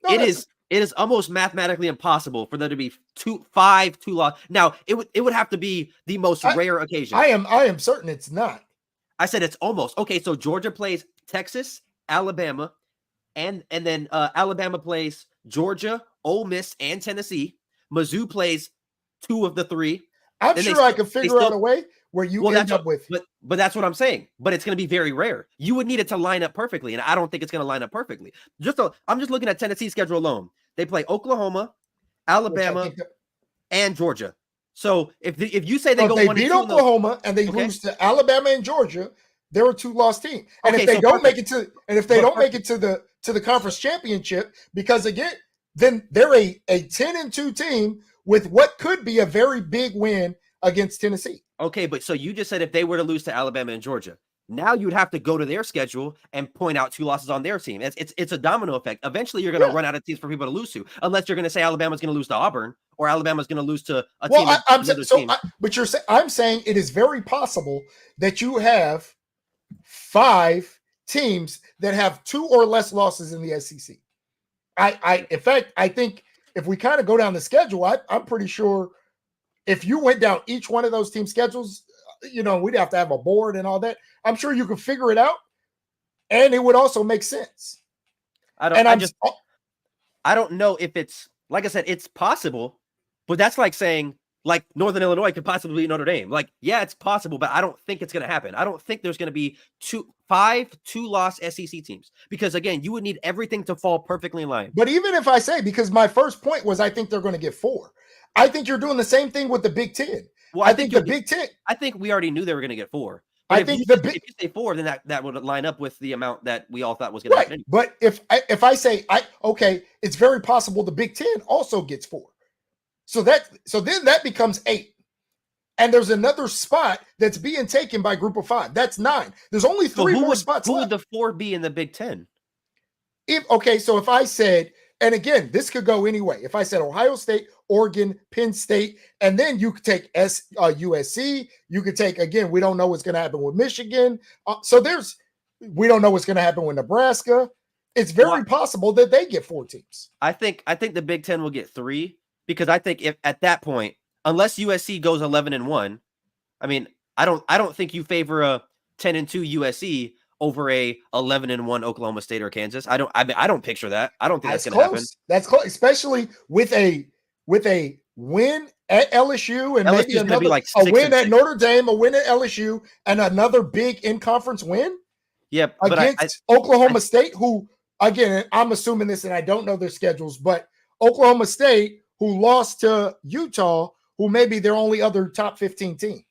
[SPEAKER 2] No, it is almost mathematically impossible for there to be 5 2-loss. Now it would have to be the most rare occasion.
[SPEAKER 1] I am certain it's not.
[SPEAKER 2] I said it's almost okay. So Georgia plays Texas, Alabama, and then Alabama plays Georgia, Ole Miss, and Tennessee. Mizzou plays 2 of the 3.
[SPEAKER 1] I'm sure I could figure out a way where you end up with.
[SPEAKER 2] But that's what I'm saying. But it's going to be very rare. You would need it to line up perfectly, and I don't think it's going to line up perfectly. I'm just looking at Tennessee's schedule alone. They play Oklahoma, Alabama, and Georgia. So if you say they
[SPEAKER 1] beat Oklahoma and they lose to Alabama and Georgia, they're a 2-loss team. And if they don't make it to the conference championship, because again, then they're a 10-2 team with what could be a very big win against Tennessee.
[SPEAKER 2] Okay, but so you just said if they were to lose to Alabama and Georgia, now you'd have to go to their schedule and point out 2 losses on their team. It's a domino effect. Eventually, you're going to run out of teams for people to lose to, unless you're going to say Alabama's going to lose to Auburn or Alabama's going to lose to a team.
[SPEAKER 1] I'm saying it is very possible that you have 5 teams that have 2 or less losses in the SEC. In fact, I think if we kind of go down the schedule, I'm pretty sure if you went down each one of those team schedules, we'd have to have a board and all that. I'm sure you could figure it out, and it would also make sense.
[SPEAKER 2] I don't know if it's, like I said, it's possible, but that's like saying like Northern Illinois could possibly beat Notre Dame. Like, yeah, it's possible, but I don't think it's going to happen. I don't think there's going to be 5 2-loss SEC teams because, again, you would need everything to fall perfectly in line.
[SPEAKER 1] But even if I say, because my first point was I think they're going to get 4. I think you're doing the same thing with the Big Ten.
[SPEAKER 2] Well, I think the Big Ten. I think we already knew they were going to get 4. But
[SPEAKER 1] I
[SPEAKER 2] if you
[SPEAKER 1] think the
[SPEAKER 2] if you say 4, then that would line up with the amount that we all thought was going to
[SPEAKER 1] right.
[SPEAKER 2] happen anyway.
[SPEAKER 1] But if I say okay, it's very possible the Big Ten also gets 4. So then that becomes 8. And there's another spot that's being taken by Group of 5. That's 9. There's only 3 more spots
[SPEAKER 2] who
[SPEAKER 1] left.
[SPEAKER 2] would the 4 be in the Big Ten?
[SPEAKER 1] So if I said, and again, this could go anyway. If I said Ohio State, Oregon, Penn State, and then you could take USC, you could take, again, we don't know what's going to happen with Michigan. We don't know what's going to happen with Nebraska. It's very possible that they get 4 teams.
[SPEAKER 2] I think the Big Ten will get 3, because I think if at that point, unless USC goes 11-1, I mean, I don't think you favor a 10-2 USC over a 11-1 Oklahoma State or Kansas. I don't picture that. I don't think that's going to happen.
[SPEAKER 1] That's close, especially with a win at LSU and maybe another
[SPEAKER 2] be like
[SPEAKER 1] a win at Notre Dame, a win at LSU, and another big in-conference win.
[SPEAKER 2] Yeah,
[SPEAKER 1] against Oklahoma State, who, again, I'm assuming this and I don't know their schedules, but Oklahoma State, who lost to Utah, who may be their only other top 15 team.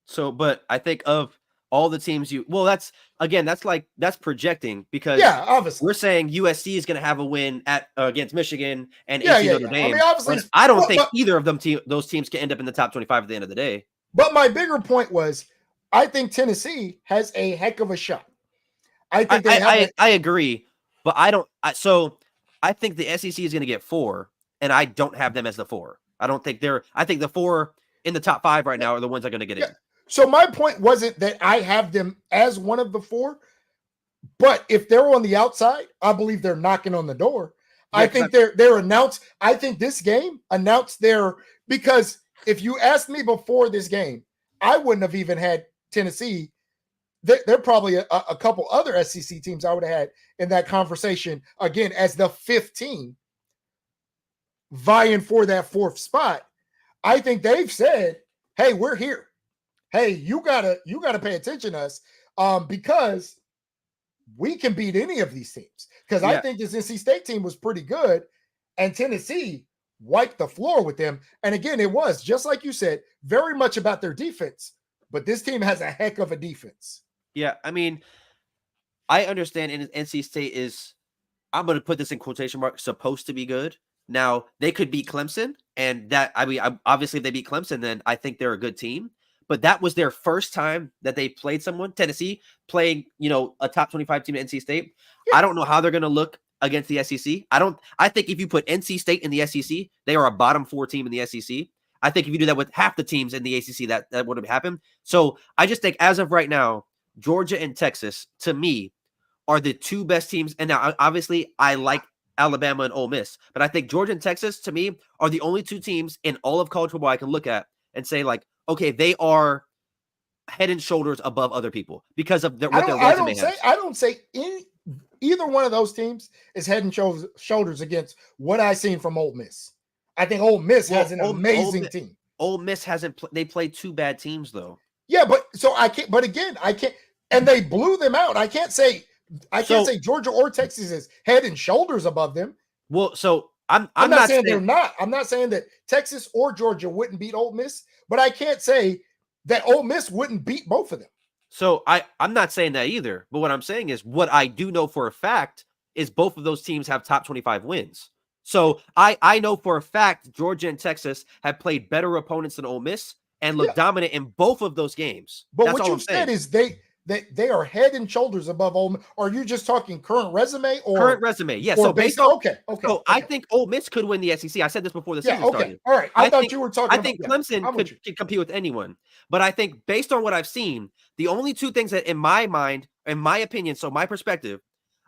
[SPEAKER 2] So, but I think of all the teams that's projecting, because
[SPEAKER 1] obviously
[SPEAKER 2] we're saying USC is going to have a win against Michigan and Notre Dame.
[SPEAKER 1] I mean, obviously,
[SPEAKER 2] I don't think either of those teams can end up in the top 25 at the end of the day.
[SPEAKER 1] But my bigger point was, I think Tennessee has a heck of a shot. I think
[SPEAKER 2] I agree, but so I think the SEC is going to get 4, and I don't have them as the 4. I think the 4 in the top 5 right now are the ones that are going to get in.
[SPEAKER 1] So my point wasn't that I have them as one of the 4, but if they're on the outside, I believe they're knocking on the door. Yeah, I think they're announced. I think this game announced because if you asked me before this game, I wouldn't have even had Tennessee. They're probably a couple other SEC teams I would have had in that conversation, again, as the 5th team vying for that 4th spot. I think they've said, hey, we're here. Hey, you gotta pay attention to us, because we can beat any of these teams. Because I think this NC State team was pretty good, and Tennessee wiped the floor with them. And again, it was, just like you said, very much about their defense. But this team has a heck of a defense.
[SPEAKER 2] Yeah, I mean, I understand NC State is, I'm going to put this in quotation marks, supposed to be good. Now, they could beat Clemson, and obviously if they beat Clemson, then I think they're a good team. But that was their first time that they played someone, Tennessee, playing, a top 25 team at NC State. Yeah. I don't know how they're going to look against the SEC. I think if you put NC State in the SEC, they are a bottom 4 team in the SEC. I think if you do that with half the teams in the ACC, that would have happened. So I just think as of right now, Georgia and Texas, to me, are the 2 best teams. And now, obviously, I like Alabama and Ole Miss, but I think Georgia and Texas, to me, are the only 2 teams in all of college football I can look at and say, like, okay, they are head and shoulders above other people because of their resume has.
[SPEAKER 1] I don't say either one of those teams is head and shoulders against what I've seen from Ole Miss. I think Ole Miss has an amazing team.
[SPEAKER 2] Ole Miss hasn't. They played 2 bad teams though.
[SPEAKER 1] Yeah, but so I can't. But again, I can't. And they blew them out. I can't say Georgia or Texas is head and shoulders above them.
[SPEAKER 2] Well, so I'm
[SPEAKER 1] not saying they're not. I'm not saying that Texas or Georgia wouldn't beat Ole Miss, but I can't say that Ole Miss wouldn't beat both of them.
[SPEAKER 2] So I'm not saying that either. But what I'm saying is, what I do know for a fact is both of those teams have top 25 wins. So I know for a fact Georgia and Texas have played better opponents than Ole Miss and look dominant in both of those games.
[SPEAKER 1] But what you said is they are head and shoulders above Ole Miss. Are you just talking current resume or
[SPEAKER 2] current resume? Yeah. So based on okay. I think Ole Miss could win the SEC. I said this before the season started.
[SPEAKER 1] All right. I thought you were talking.
[SPEAKER 2] I think Clemson could compete with anyone. But I think based on what I've seen, the only 2 things that in my mind, in my opinion, so my perspective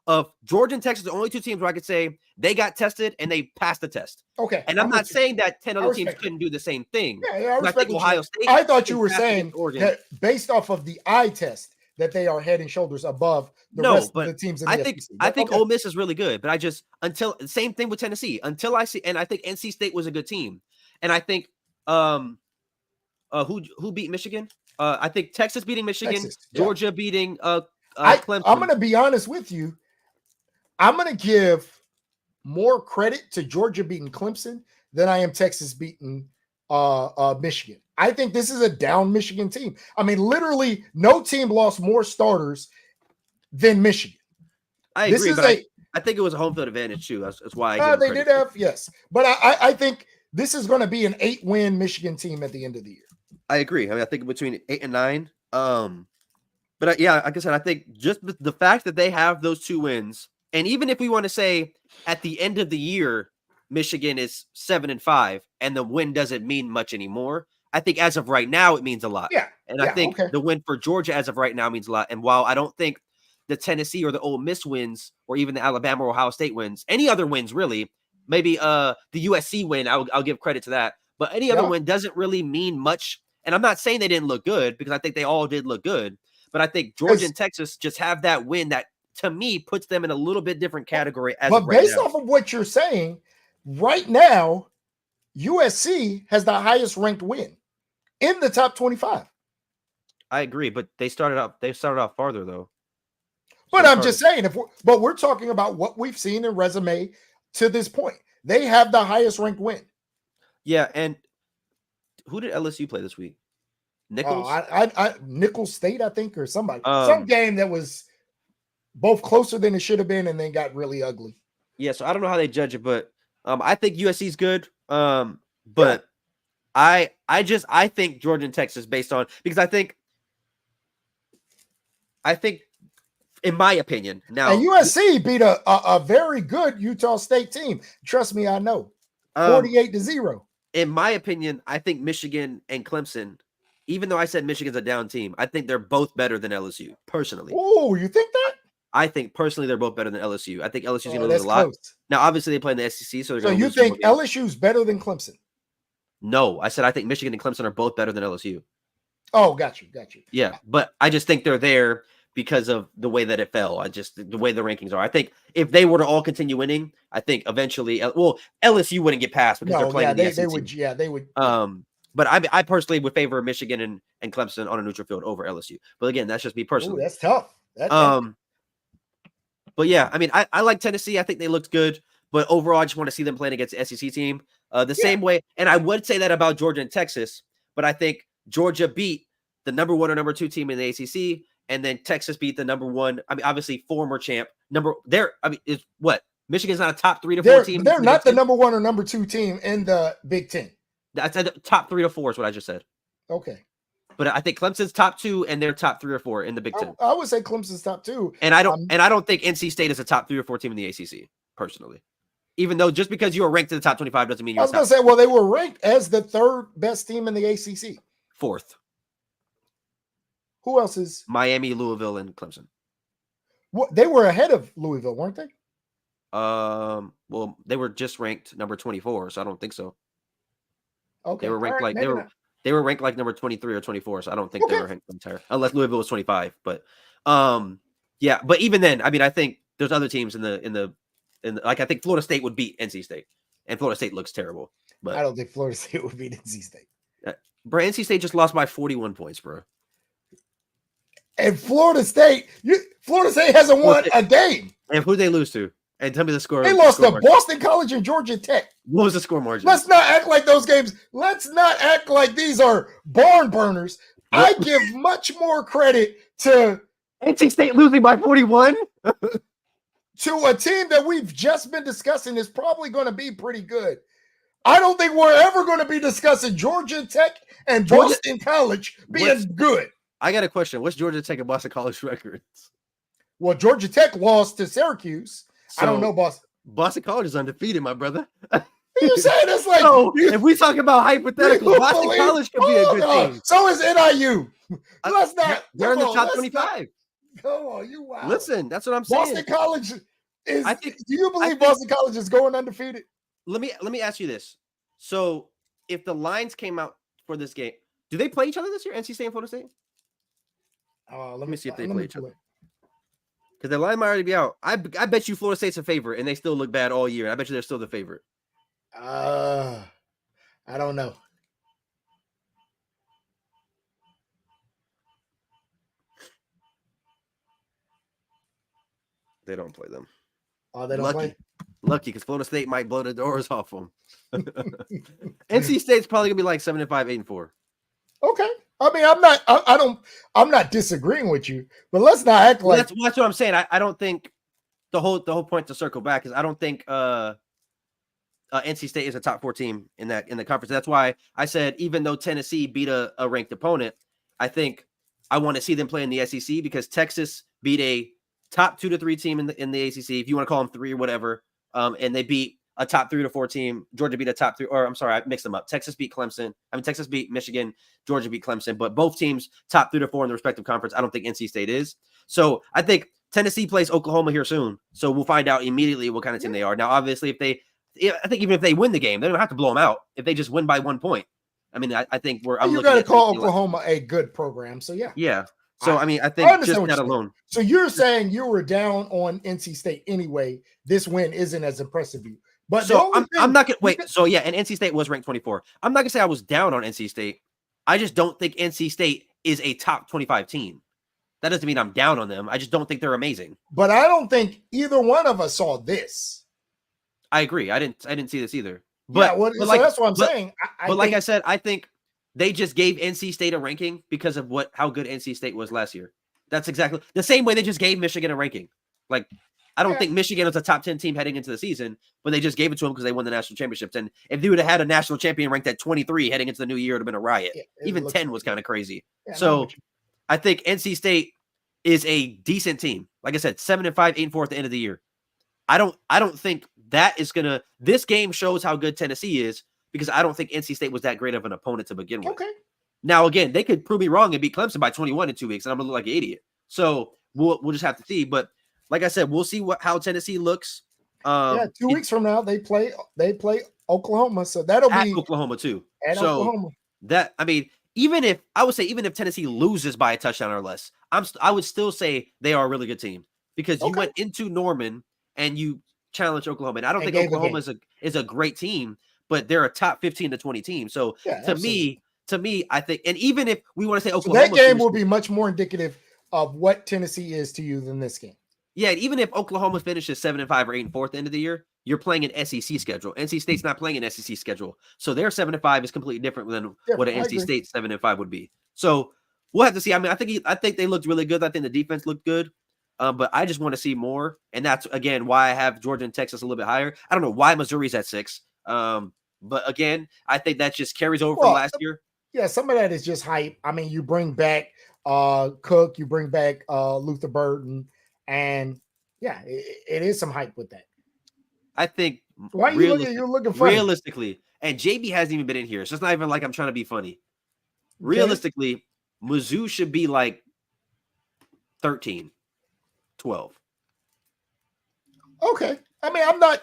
[SPEAKER 2] of Georgia and Texas, the only 2 teams where I could say they got tested and they passed the test.
[SPEAKER 1] Okay.
[SPEAKER 2] And I'm not saying that 10 other teams couldn't do the same thing.
[SPEAKER 1] Yeah, I
[SPEAKER 2] think Ohio State.
[SPEAKER 1] I thought you were saying that based off of the eye test that they are head and shoulders above the rest of the teams in the SEC.
[SPEAKER 2] I think Ole Miss is really good, but same thing with Tennessee. Until I see, and I think NC State was a good team. And I think who beat Michigan? I think Texas beating Michigan, Georgia beating Clemson.
[SPEAKER 1] I'm going to be honest with you. I'm going to give more credit to Georgia beating Clemson than I am Texas beating Michigan. I think this is a down Michigan team. I mean, literally, no team lost more starters than Michigan.
[SPEAKER 2] I
[SPEAKER 1] This
[SPEAKER 2] agree,
[SPEAKER 1] is
[SPEAKER 2] but
[SPEAKER 1] a
[SPEAKER 2] I think it was a home field advantage too. That's why I give them
[SPEAKER 1] they did
[SPEAKER 2] credit.
[SPEAKER 1] have, yes, but I think this is going to be an 8-win Michigan team at the end of the year.
[SPEAKER 2] I agree. I mean, I think between 8 and 9. But yeah, like I said, I think just the fact that they have those 2 wins, and even if we want to say at the end of the year, Michigan is 7 and 5, and the win doesn't mean much anymore. I think as of right now, it means a lot.
[SPEAKER 1] Yeah,
[SPEAKER 2] And I think
[SPEAKER 1] okay.
[SPEAKER 2] the win for Georgia as of right now means a lot. And while I don't think the Tennessee or the Ole Miss wins, or even the Alabama or Ohio State wins, any other wins really, maybe the USC win, I'll give credit to that. But any other
[SPEAKER 1] Yeah.
[SPEAKER 2] win doesn't really mean much. And I'm not saying they didn't look good, because I think they all did look good. But I think Georgia and Texas just have that win that, to me, puts them in a little bit different category as of right now.
[SPEAKER 1] But based off of what you're saying, right now, USC has the highest ranked win in the top 25.
[SPEAKER 2] I agree, but they started off farther though.
[SPEAKER 1] But I'm just saying, we're talking about what we've seen in resume to this point. They have the highest ranked win.
[SPEAKER 2] Yeah, and who did LSU play this week? Nichols?
[SPEAKER 1] Nicholls State, I think, or somebody. Some game that was both closer than it should have been and then got really ugly.
[SPEAKER 2] Yeah, so I don't know how they judge it, but I think USC is good. But yeah. I think Georgia and Texas, based on, because I think in my opinion, now,
[SPEAKER 1] and USC beat a very good Utah State team. Trust me, I know. 48-0.
[SPEAKER 2] In my opinion, I think Michigan and Clemson, even though I said Michigan's a down team, I think they're both better than LSU, personally.
[SPEAKER 1] Oh, you think that?
[SPEAKER 2] I think personally they're both better than LSU. I think LSU's going to lose a lot. Close. Now, obviously, they play in the SEC, so they're going to lose.
[SPEAKER 1] So you think LSU's better than Clemson?
[SPEAKER 2] No, I said I think Michigan and Clemson are both better than LSU.
[SPEAKER 1] Oh, got you.
[SPEAKER 2] Yeah, but I just think they're there because of the way that it fell. The way the rankings are. I think if they were to all continue winning, I think eventually, LSU wouldn't get past because they're playing in the SEC.
[SPEAKER 1] They would.
[SPEAKER 2] But I personally would favor Michigan and Clemson on a neutral field over LSU. But again, that's just me personally.
[SPEAKER 1] Ooh, that's tough.
[SPEAKER 2] But yeah, I mean, I like Tennessee. I think they looked good. But overall, I just want to see them playing against the SEC team same way. And I would say that about Georgia and Texas. But I think Georgia beat the number 1 or number 2 team in the ACC. And then Texas beat the number 1. I mean, obviously, former champ. Is what? Michigan's not a top 3 to 4 team.
[SPEAKER 1] They're not the number 1 or number 2 team in the Big Ten.
[SPEAKER 2] That's top 3 to 4 is what I just said.
[SPEAKER 1] Okay.
[SPEAKER 2] But I think Clemson's top 2 and they're top 3 or 4 in the Big Ten.
[SPEAKER 1] I would say Clemson's top 2.
[SPEAKER 2] And I don't think NC State is a top 3 or 4 team in the ACC, personally. Even though just because you are ranked in the top 25 doesn't mean you're.
[SPEAKER 1] I was going to say, well, they were ranked as the 3rd best team in the ACC.
[SPEAKER 2] 4th.
[SPEAKER 1] Who else is?
[SPEAKER 2] Miami, Louisville, and Clemson.
[SPEAKER 1] What, they were ahead of Louisville, weren't they?
[SPEAKER 2] Well, they were just ranked number 24, so I don't think so.
[SPEAKER 1] Okay.
[SPEAKER 2] They were ranked they were ranked like number 23 or 24, so I don't think they were ranked entire, unless Louisville was 25. But yeah, but even then, I mean, I think there's other teams in the like I think Florida State would beat NC State, and Florida State looks terrible. But
[SPEAKER 1] I don't think Florida State would beat NC State.
[SPEAKER 2] Bro, NC State just lost by 41 points, bro.
[SPEAKER 1] And Florida State hasn't won a game.
[SPEAKER 2] And who'd they lose to? And tell me the score.
[SPEAKER 1] They lost to Boston College and Georgia Tech.
[SPEAKER 2] What was the score margin?
[SPEAKER 1] Let's not act like those games. Let's not act like these are barn burners. I give much more credit to
[SPEAKER 2] NC State losing by 41
[SPEAKER 1] to a team that we've just been discussing is probably going to be pretty good. I don't think we're ever going to be discussing Georgia Tech and Boston College being good.
[SPEAKER 2] I got a question. What's Georgia Tech and Boston College records?
[SPEAKER 1] Well, Georgia Tech lost to Syracuse. So, I don't know Boston.
[SPEAKER 2] Boston College is undefeated, my brother.
[SPEAKER 1] You saying it's like
[SPEAKER 2] if we talk about hypothetical, Boston College could be a good team.
[SPEAKER 1] So is NIU. Let's not.
[SPEAKER 2] They're in the top 25.
[SPEAKER 1] Come on, you wow.
[SPEAKER 2] Listen, that's what I'm saying.
[SPEAKER 1] Boston College is. Do you believe Boston College is going undefeated?
[SPEAKER 2] Let me ask you this. So, if the lines came out for this game, do they play each other this year? NC State and Florida State?
[SPEAKER 1] Let me
[SPEAKER 2] see if they play each other. Because the line might already be out. I bet you Florida State's a favorite, and they still look bad all year. I bet you they're still the favorite.
[SPEAKER 1] I don't know.
[SPEAKER 2] They don't play them.
[SPEAKER 1] Oh, they don't play?
[SPEAKER 2] Lucky, because Florida State might blow the doors off them. NC State's probably going to be like 7-5, 8-4.
[SPEAKER 1] Okay. I mean, I'm not. I don't. I'm not disagreeing with you, but let's not act
[SPEAKER 2] Well,
[SPEAKER 1] like.
[SPEAKER 2] that's what I'm saying. I don't think the whole point to circle back is I don't think NC State is a top 4 team in the conference. That's why I said even though Tennessee beat a ranked opponent, I think I want to see them play in the SEC because Texas beat a top 2 to 3 team in the ACC, if you want to call them 3 or whatever, and they beat a top 3 to 4 team. Georgia beat a top 3, or I'm sorry, I mixed them up. Texas beat Clemson. I mean, Texas beat Michigan. Georgia beat Clemson, but both teams top 3 to 4 in the respective conference. I don't think NC State is. So I think Tennessee plays Oklahoma here soon, so we'll find out immediately what kind of team they are. Now, obviously, I think even if they win the game, they don't have to blow them out. If they just win by 1 point, I mean, I think I'm
[SPEAKER 1] You got
[SPEAKER 2] looking
[SPEAKER 1] to
[SPEAKER 2] at
[SPEAKER 1] call
[SPEAKER 2] Tennessee
[SPEAKER 1] Oklahoma a good program. So yeah,
[SPEAKER 2] yeah. So I mean, I
[SPEAKER 1] I
[SPEAKER 2] think
[SPEAKER 1] understand
[SPEAKER 2] just
[SPEAKER 1] what
[SPEAKER 2] that
[SPEAKER 1] you're saying.
[SPEAKER 2] alone.
[SPEAKER 1] So you're saying you were down on NC State anyway. This win isn't as impressive to you. But the
[SPEAKER 2] So
[SPEAKER 1] only
[SPEAKER 2] I'm
[SPEAKER 1] thing,
[SPEAKER 2] not gonna wait. So yeah, and NC State was ranked 24. I'm not gonna say I was down on NC State. I just don't think NC State is a top 25 team. That doesn't mean I'm down on them. I just don't think they're amazing.
[SPEAKER 1] but I don't think either one of us saw this.
[SPEAKER 2] I agree. I didn't see this either.
[SPEAKER 1] Yeah,
[SPEAKER 2] But
[SPEAKER 1] well,
[SPEAKER 2] but
[SPEAKER 1] so
[SPEAKER 2] like
[SPEAKER 1] that's what I'm
[SPEAKER 2] but
[SPEAKER 1] saying. I
[SPEAKER 2] but like
[SPEAKER 1] think
[SPEAKER 2] I said, I think they just gave NC State a ranking because of how good NC State was last year. That's exactly the same way they just gave Michigan a ranking. Like, I don't
[SPEAKER 1] yeah,
[SPEAKER 2] think Michigan was a top 10 team heading into the season, but they just gave it to them because they won the national championships. And if they would have had a national champion ranked at 23 heading into the new year, it would have been a riot.
[SPEAKER 1] yeah, it
[SPEAKER 2] Even
[SPEAKER 1] looks
[SPEAKER 2] 10
[SPEAKER 1] like
[SPEAKER 2] was kind of crazy.
[SPEAKER 1] yeah, no, I'm with
[SPEAKER 2] So
[SPEAKER 1] you.
[SPEAKER 2] I think NC State is a decent team. Like I said, 7-5, 8-4 at the end of the year. I don't think that is gonna. This game shows how good Tennessee is because I don't think NC State was that great of an opponent to begin with.
[SPEAKER 1] Okay.
[SPEAKER 2] Now again, they could prove me wrong and beat Clemson by 21 in 2 weeks, and I'm gonna look like an idiot. So we'll just have to see. But like I said, we'll see how Tennessee looks.
[SPEAKER 1] Yeah, 2 weeks from now they play Oklahoma, so that'll
[SPEAKER 2] At
[SPEAKER 1] be
[SPEAKER 2] Oklahoma too.
[SPEAKER 1] at
[SPEAKER 2] So
[SPEAKER 1] Oklahoma.
[SPEAKER 2] that I mean, even if Tennessee loses by a touchdown or less, I would still say they are a really good team because you
[SPEAKER 1] Okay,
[SPEAKER 2] went into Norman and you challenged Oklahoma. And I don't
[SPEAKER 1] and
[SPEAKER 2] think
[SPEAKER 1] gave a
[SPEAKER 2] Oklahoma
[SPEAKER 1] game.
[SPEAKER 2] is a great team, but they're a top 15 to 20 team. So
[SPEAKER 1] Yeah,
[SPEAKER 2] to
[SPEAKER 1] absolutely.
[SPEAKER 2] me, I think, and even if we want to say
[SPEAKER 1] So that
[SPEAKER 2] Oklahoma
[SPEAKER 1] game will
[SPEAKER 2] finishes,
[SPEAKER 1] be much more indicative of what Tennessee is to you than this game.
[SPEAKER 2] yeah, even if Oklahoma finishes 7-5 or 8-4 at the end of the year, you're playing an SEC schedule. NC State's not playing an SEC schedule, so their 7-5 is completely different than what
[SPEAKER 1] Different.
[SPEAKER 2] an
[SPEAKER 1] I
[SPEAKER 2] NC
[SPEAKER 1] agree.
[SPEAKER 2] State 7-5 would be. So we'll have to see. I mean, I think they looked really good. I think the defense looked good, but I just want to see more, and that's again why I have Georgia and Texas a little bit higher. I don't know why Missouri's at 6, but again, I think that just carries over from
[SPEAKER 1] Well,
[SPEAKER 2] last year.
[SPEAKER 1] yeah, some of that is just hype. I mean, you bring back Cook, you bring back Luther Burden, and yeah, it is some hype with that.
[SPEAKER 2] I think
[SPEAKER 1] Why are you looking? You're looking funny.
[SPEAKER 2] realistically, and JB hasn't even been in here, so it's not even like I'm trying to be funny.
[SPEAKER 1] Okay.
[SPEAKER 2] Realistically, Mizzou should be like 13, 12.
[SPEAKER 1] Okay. I mean, I'm not.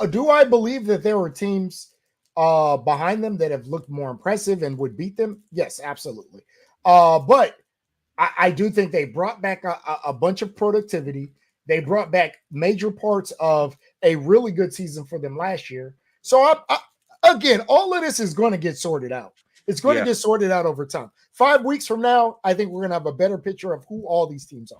[SPEAKER 1] Do I believe that there were teams behind them that have looked more impressive and would beat them? Yes, absolutely. But I do think they brought back a bunch of productivity. They brought back major parts of a really good season for them last year. So again, all of this is going to get sorted out. It's going to get sorted out over time. 5 weeks from now, I think we're going to have a better picture of who all these teams are.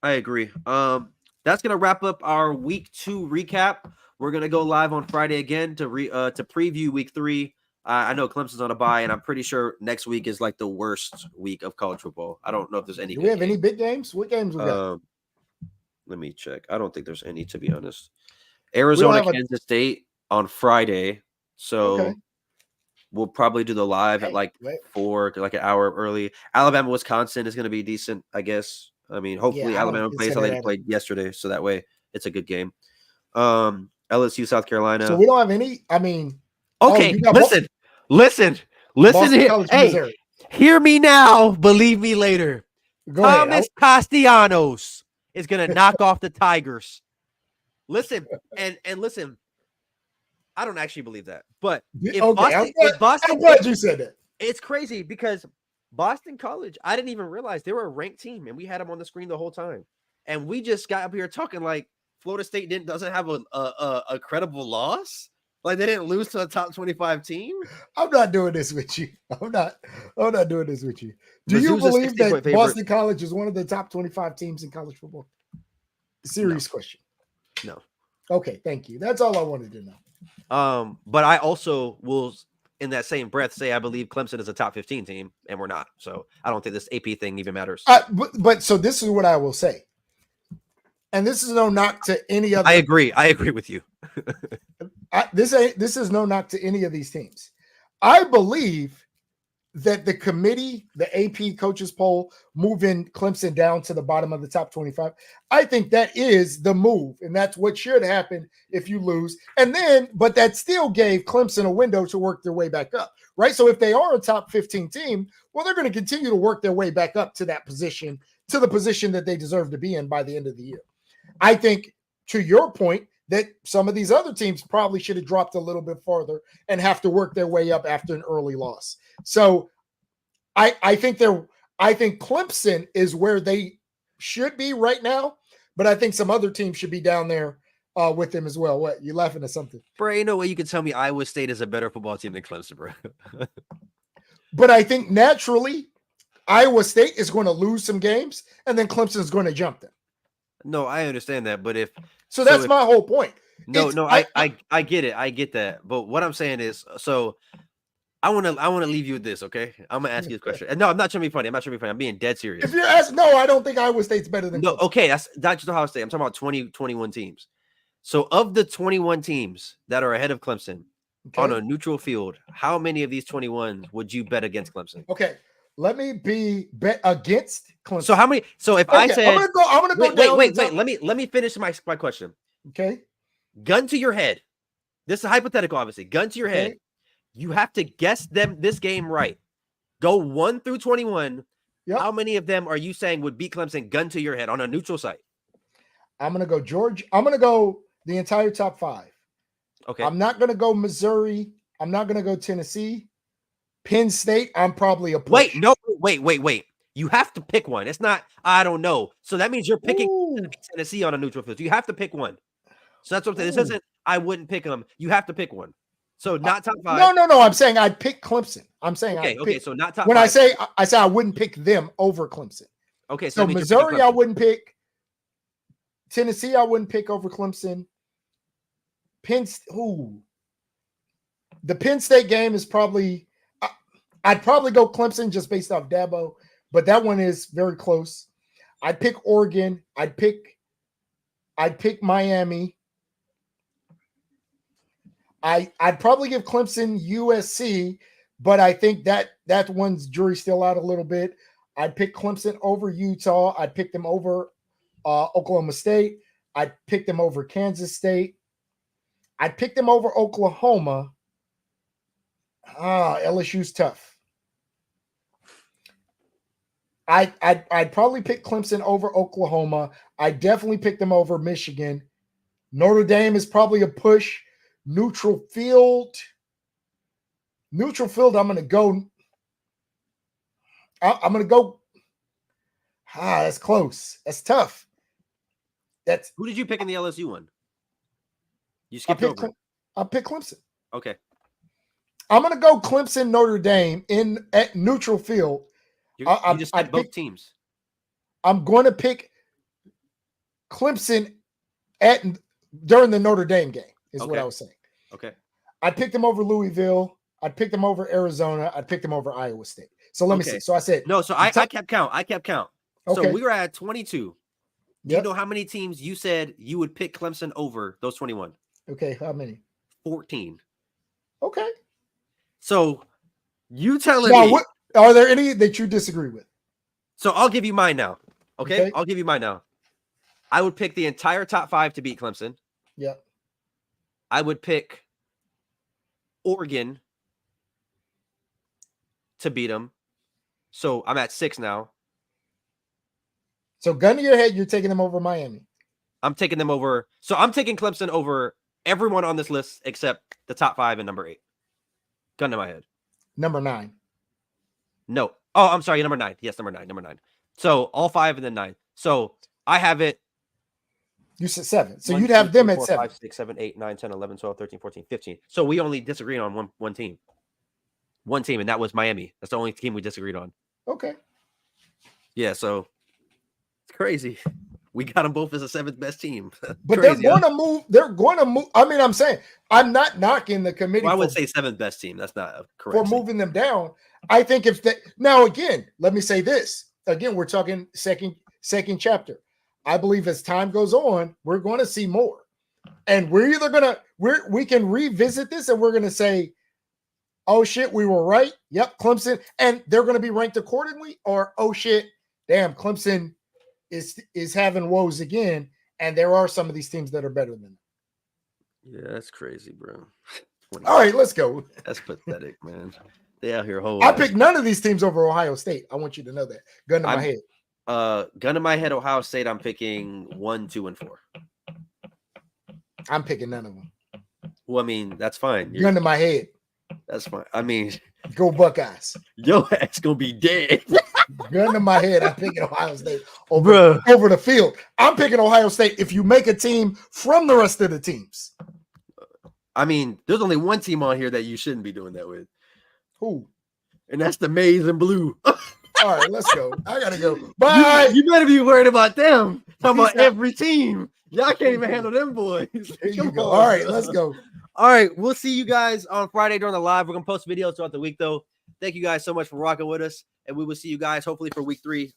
[SPEAKER 2] I agree. That's gonna wrap up our week 2 recap. We're gonna go live on Friday again to preview week 3. I know Clemson's on a bye, and I'm pretty sure next week is like the worst week of college football. I don't know if there's any.
[SPEAKER 1] Do we have any big games? What games we got?
[SPEAKER 2] Let me check. I don't think there's any, to be honest. Arizona, Kansas State on Friday. So we'll probably do the live at like 4, like an hour early. Alabama, Wisconsin is going to be decent, I guess. I mean, hopefully Alabama plays how they played yesterday, so that way it's a good game. LSU, South Carolina.
[SPEAKER 1] So we don't have any. I mean,
[SPEAKER 2] okay, listen here. Hey, hear me now. Believe me later. Thomas Castellanos is going to knock off the Tigers. Listen, and listen. I don't actually believe that, but if Boston,
[SPEAKER 1] I'm glad you said that.
[SPEAKER 2] It's crazy because Boston College, I didn't even realize they were a ranked team, and we had them on the screen the whole time. And we just got up here talking like Florida State doesn't have a credible loss. Like they didn't lose to a top 25 team.
[SPEAKER 1] I'm not doing this with you. I'm not doing this with you. Do you believe that Boston College is one of the top 25 teams in college football? Serious question.
[SPEAKER 2] No.
[SPEAKER 1] Okay, thank you. That's all I wanted to know.
[SPEAKER 2] But I also will in that same breath say I believe Clemson is a top 15 team, and we're not. So I don't think this AP thing even matters.
[SPEAKER 1] But so this is what I will say, and this is no knock to any other.
[SPEAKER 2] I agree. I agree with you.
[SPEAKER 1] This is no knock to any of these teams. I believe that the committee, the AP coaches poll, moving Clemson down to the bottom of the top 25. I think that is the move, and that's what should happen if you lose. And then, but that still gave Clemson a window to work their way back up, right? So if they are a top 15 team, well, they're going to continue to work their way back up to that position, to the position that they deserve to be in by the end of the year. I think, to your point, that some of these other teams probably should have dropped a little bit farther and have to work their way up after an early loss. So I think Clemson is where they should be right now, but I think some other teams should be down there with them as well. What, you laughing at something?
[SPEAKER 2] Bro, ain't no way you can tell me Iowa State is a better football team than Clemson, bro.
[SPEAKER 1] But I think naturally Iowa State is going to lose some games, and then Clemson is going to jump them.
[SPEAKER 2] No, I understand that, but
[SPEAKER 1] that's my whole point.
[SPEAKER 2] No, I get it. I get that. But what I'm saying is, so I want to leave you with this, okay? I'm gonna ask you a question. And no, I'm not trying to be funny. I'm being dead serious.
[SPEAKER 1] If you're asking, no, I don't think Iowa State's better than
[SPEAKER 2] Clemson. Okay, that's not just Ohio State. I'm talking about 21 teams. So of the 21 teams that are ahead of Clemson on a neutral field, how many of these 21 would you bet against Clemson?
[SPEAKER 1] Okay. Let me bet against Clemson.
[SPEAKER 2] So how many? So if I said,
[SPEAKER 1] I'm gonna go.
[SPEAKER 2] Wait. Let me finish my question.
[SPEAKER 1] Okay.
[SPEAKER 2] Gun to your head. This is hypothetical, obviously. Gun to your head. You have to guess this game right. Go 1 through 21. Yep. How many of them are you saying would beat Clemson? Gun to your head on a neutral site.
[SPEAKER 1] I'm gonna go Georgia. I'm gonna go the entire top 5.
[SPEAKER 2] Okay.
[SPEAKER 1] I'm not gonna go Missouri. I'm not gonna go Tennessee. Penn State, I'm probably a push.
[SPEAKER 2] Wait. You have to pick one. It's not, I don't know. So that means you're picking Tennessee on a neutral field. You have to pick one. So that's what I'm saying. This isn't, I wouldn't pick them. You have to pick one. So not top 5.
[SPEAKER 1] No. I'm saying I'd pick Clemson. I'm saying
[SPEAKER 2] okay. So not top 5.
[SPEAKER 1] When I say I wouldn't pick them over Clemson.
[SPEAKER 2] Okay.
[SPEAKER 1] So Missouri, I wouldn't pick. Tennessee, I wouldn't pick over Clemson. The Penn State game is probably, I'd probably go Clemson just based off Dabo, but that one is very close. I'd pick Oregon. I'd pick Miami. I'd probably give Clemson USC, but I think that one's jury's still out a little bit. I'd pick Clemson over Utah. I'd pick them over Oklahoma State. I'd pick them over Kansas State. I'd pick them over Oklahoma. LSU's tough. I'd probably pick Clemson over Oklahoma. I'd definitely pick them over Michigan. Notre Dame is probably a push. Neutral field, I'm going to go. I'm going to go. That's close. That's tough.
[SPEAKER 2] Who did you pick in the LSU one? You skipped over.
[SPEAKER 1] I'll pick Clemson.
[SPEAKER 2] Okay.
[SPEAKER 1] I'm going to go Clemson, Notre Dame at neutral field.
[SPEAKER 2] You just picked both teams.
[SPEAKER 1] I'm going to pick Clemson during the Notre Dame game. Is what I was saying.
[SPEAKER 2] Okay.
[SPEAKER 1] I'd pick them over Louisville. I'd pick them over Arizona. I'd pick them over Iowa State. So let me see. So I said
[SPEAKER 2] no. So I kept count. Okay. So we were at 22. Do you know how many teams you said you would pick Clemson over those 21?
[SPEAKER 1] Okay. How many?
[SPEAKER 2] 14.
[SPEAKER 1] Okay.
[SPEAKER 2] So you telling me?
[SPEAKER 1] Are there any that you disagree with?
[SPEAKER 2] So I'll give you mine now. Okay. I'll give you mine now. I would pick the entire top 5 to beat Clemson.
[SPEAKER 1] Yeah.
[SPEAKER 2] I would pick Oregon to beat them. So I'm at 6 now.
[SPEAKER 1] So gun to your head, you're taking them over Miami.
[SPEAKER 2] I'm taking them over. So I'm taking Clemson over everyone on this list except the top 5 and number 8. Gun to my head.
[SPEAKER 1] Number 9.
[SPEAKER 2] No. Oh, I'm sorry. Number 9. Yes, number 9. So all 5 and then 9. So I have it.
[SPEAKER 1] You said 7. So you'd have them at 7.
[SPEAKER 2] 5, 6, 7, 8, 9, 10, 11, 12, 13, 14, 15. So we only disagreed on one team. One team, and that was Miami. That's the only team we disagreed on.
[SPEAKER 1] Okay.
[SPEAKER 2] Yeah, so it's crazy. We got them both as a 7th best team.
[SPEAKER 1] But
[SPEAKER 2] Crazy,
[SPEAKER 1] they're going to move. They're going to move. I mean, I'm saying I'm not knocking the committee.
[SPEAKER 2] Well, I would say 7th best team. That's not a correct
[SPEAKER 1] for moving them down. I think if they now again, let me say this again. We're talking second chapter. I believe as time goes on, we're going to see more, and we're either gonna we can revisit this and we're going to say, oh shit, we were right. Yep, Clemson, and they're going to be ranked accordingly, or oh shit, damn, Clemson is having woes again, and there are some of these teams that are better than them.
[SPEAKER 2] Yeah, that's crazy, bro.
[SPEAKER 1] All right, let's go.
[SPEAKER 2] That's pathetic, man. They out here whole.
[SPEAKER 1] I picked none of these teams over Ohio State. I want you to know that. Gun to my head.
[SPEAKER 2] Gun to my head, Ohio State. I'm picking 1, 2, and 4.
[SPEAKER 1] I'm picking none of them.
[SPEAKER 2] Well, I mean, that's fine.
[SPEAKER 1] Gun to my head.
[SPEAKER 2] That's fine. I mean,
[SPEAKER 1] go Buckeyes.
[SPEAKER 2] Yo ass gonna be dead.
[SPEAKER 1] Gun to my head. I'm picking Ohio State over the field. I'm picking Ohio State if you make a team from the rest of the teams.
[SPEAKER 2] I mean, there's only one team on here that you shouldn't be doing that with.
[SPEAKER 1] Who?
[SPEAKER 2] And that's the Maize and Blue.
[SPEAKER 1] All right, let's go. I gotta go. Bye.
[SPEAKER 2] You better be worried about them. Talking about every team. Y'all can't even handle them boys.
[SPEAKER 1] There you go. All right, let's go.
[SPEAKER 2] All right, we'll see you guys on Friday during the live. We're gonna post videos throughout the week, though. Thank you guys so much for rocking with us, and we will see you guys hopefully for week 3.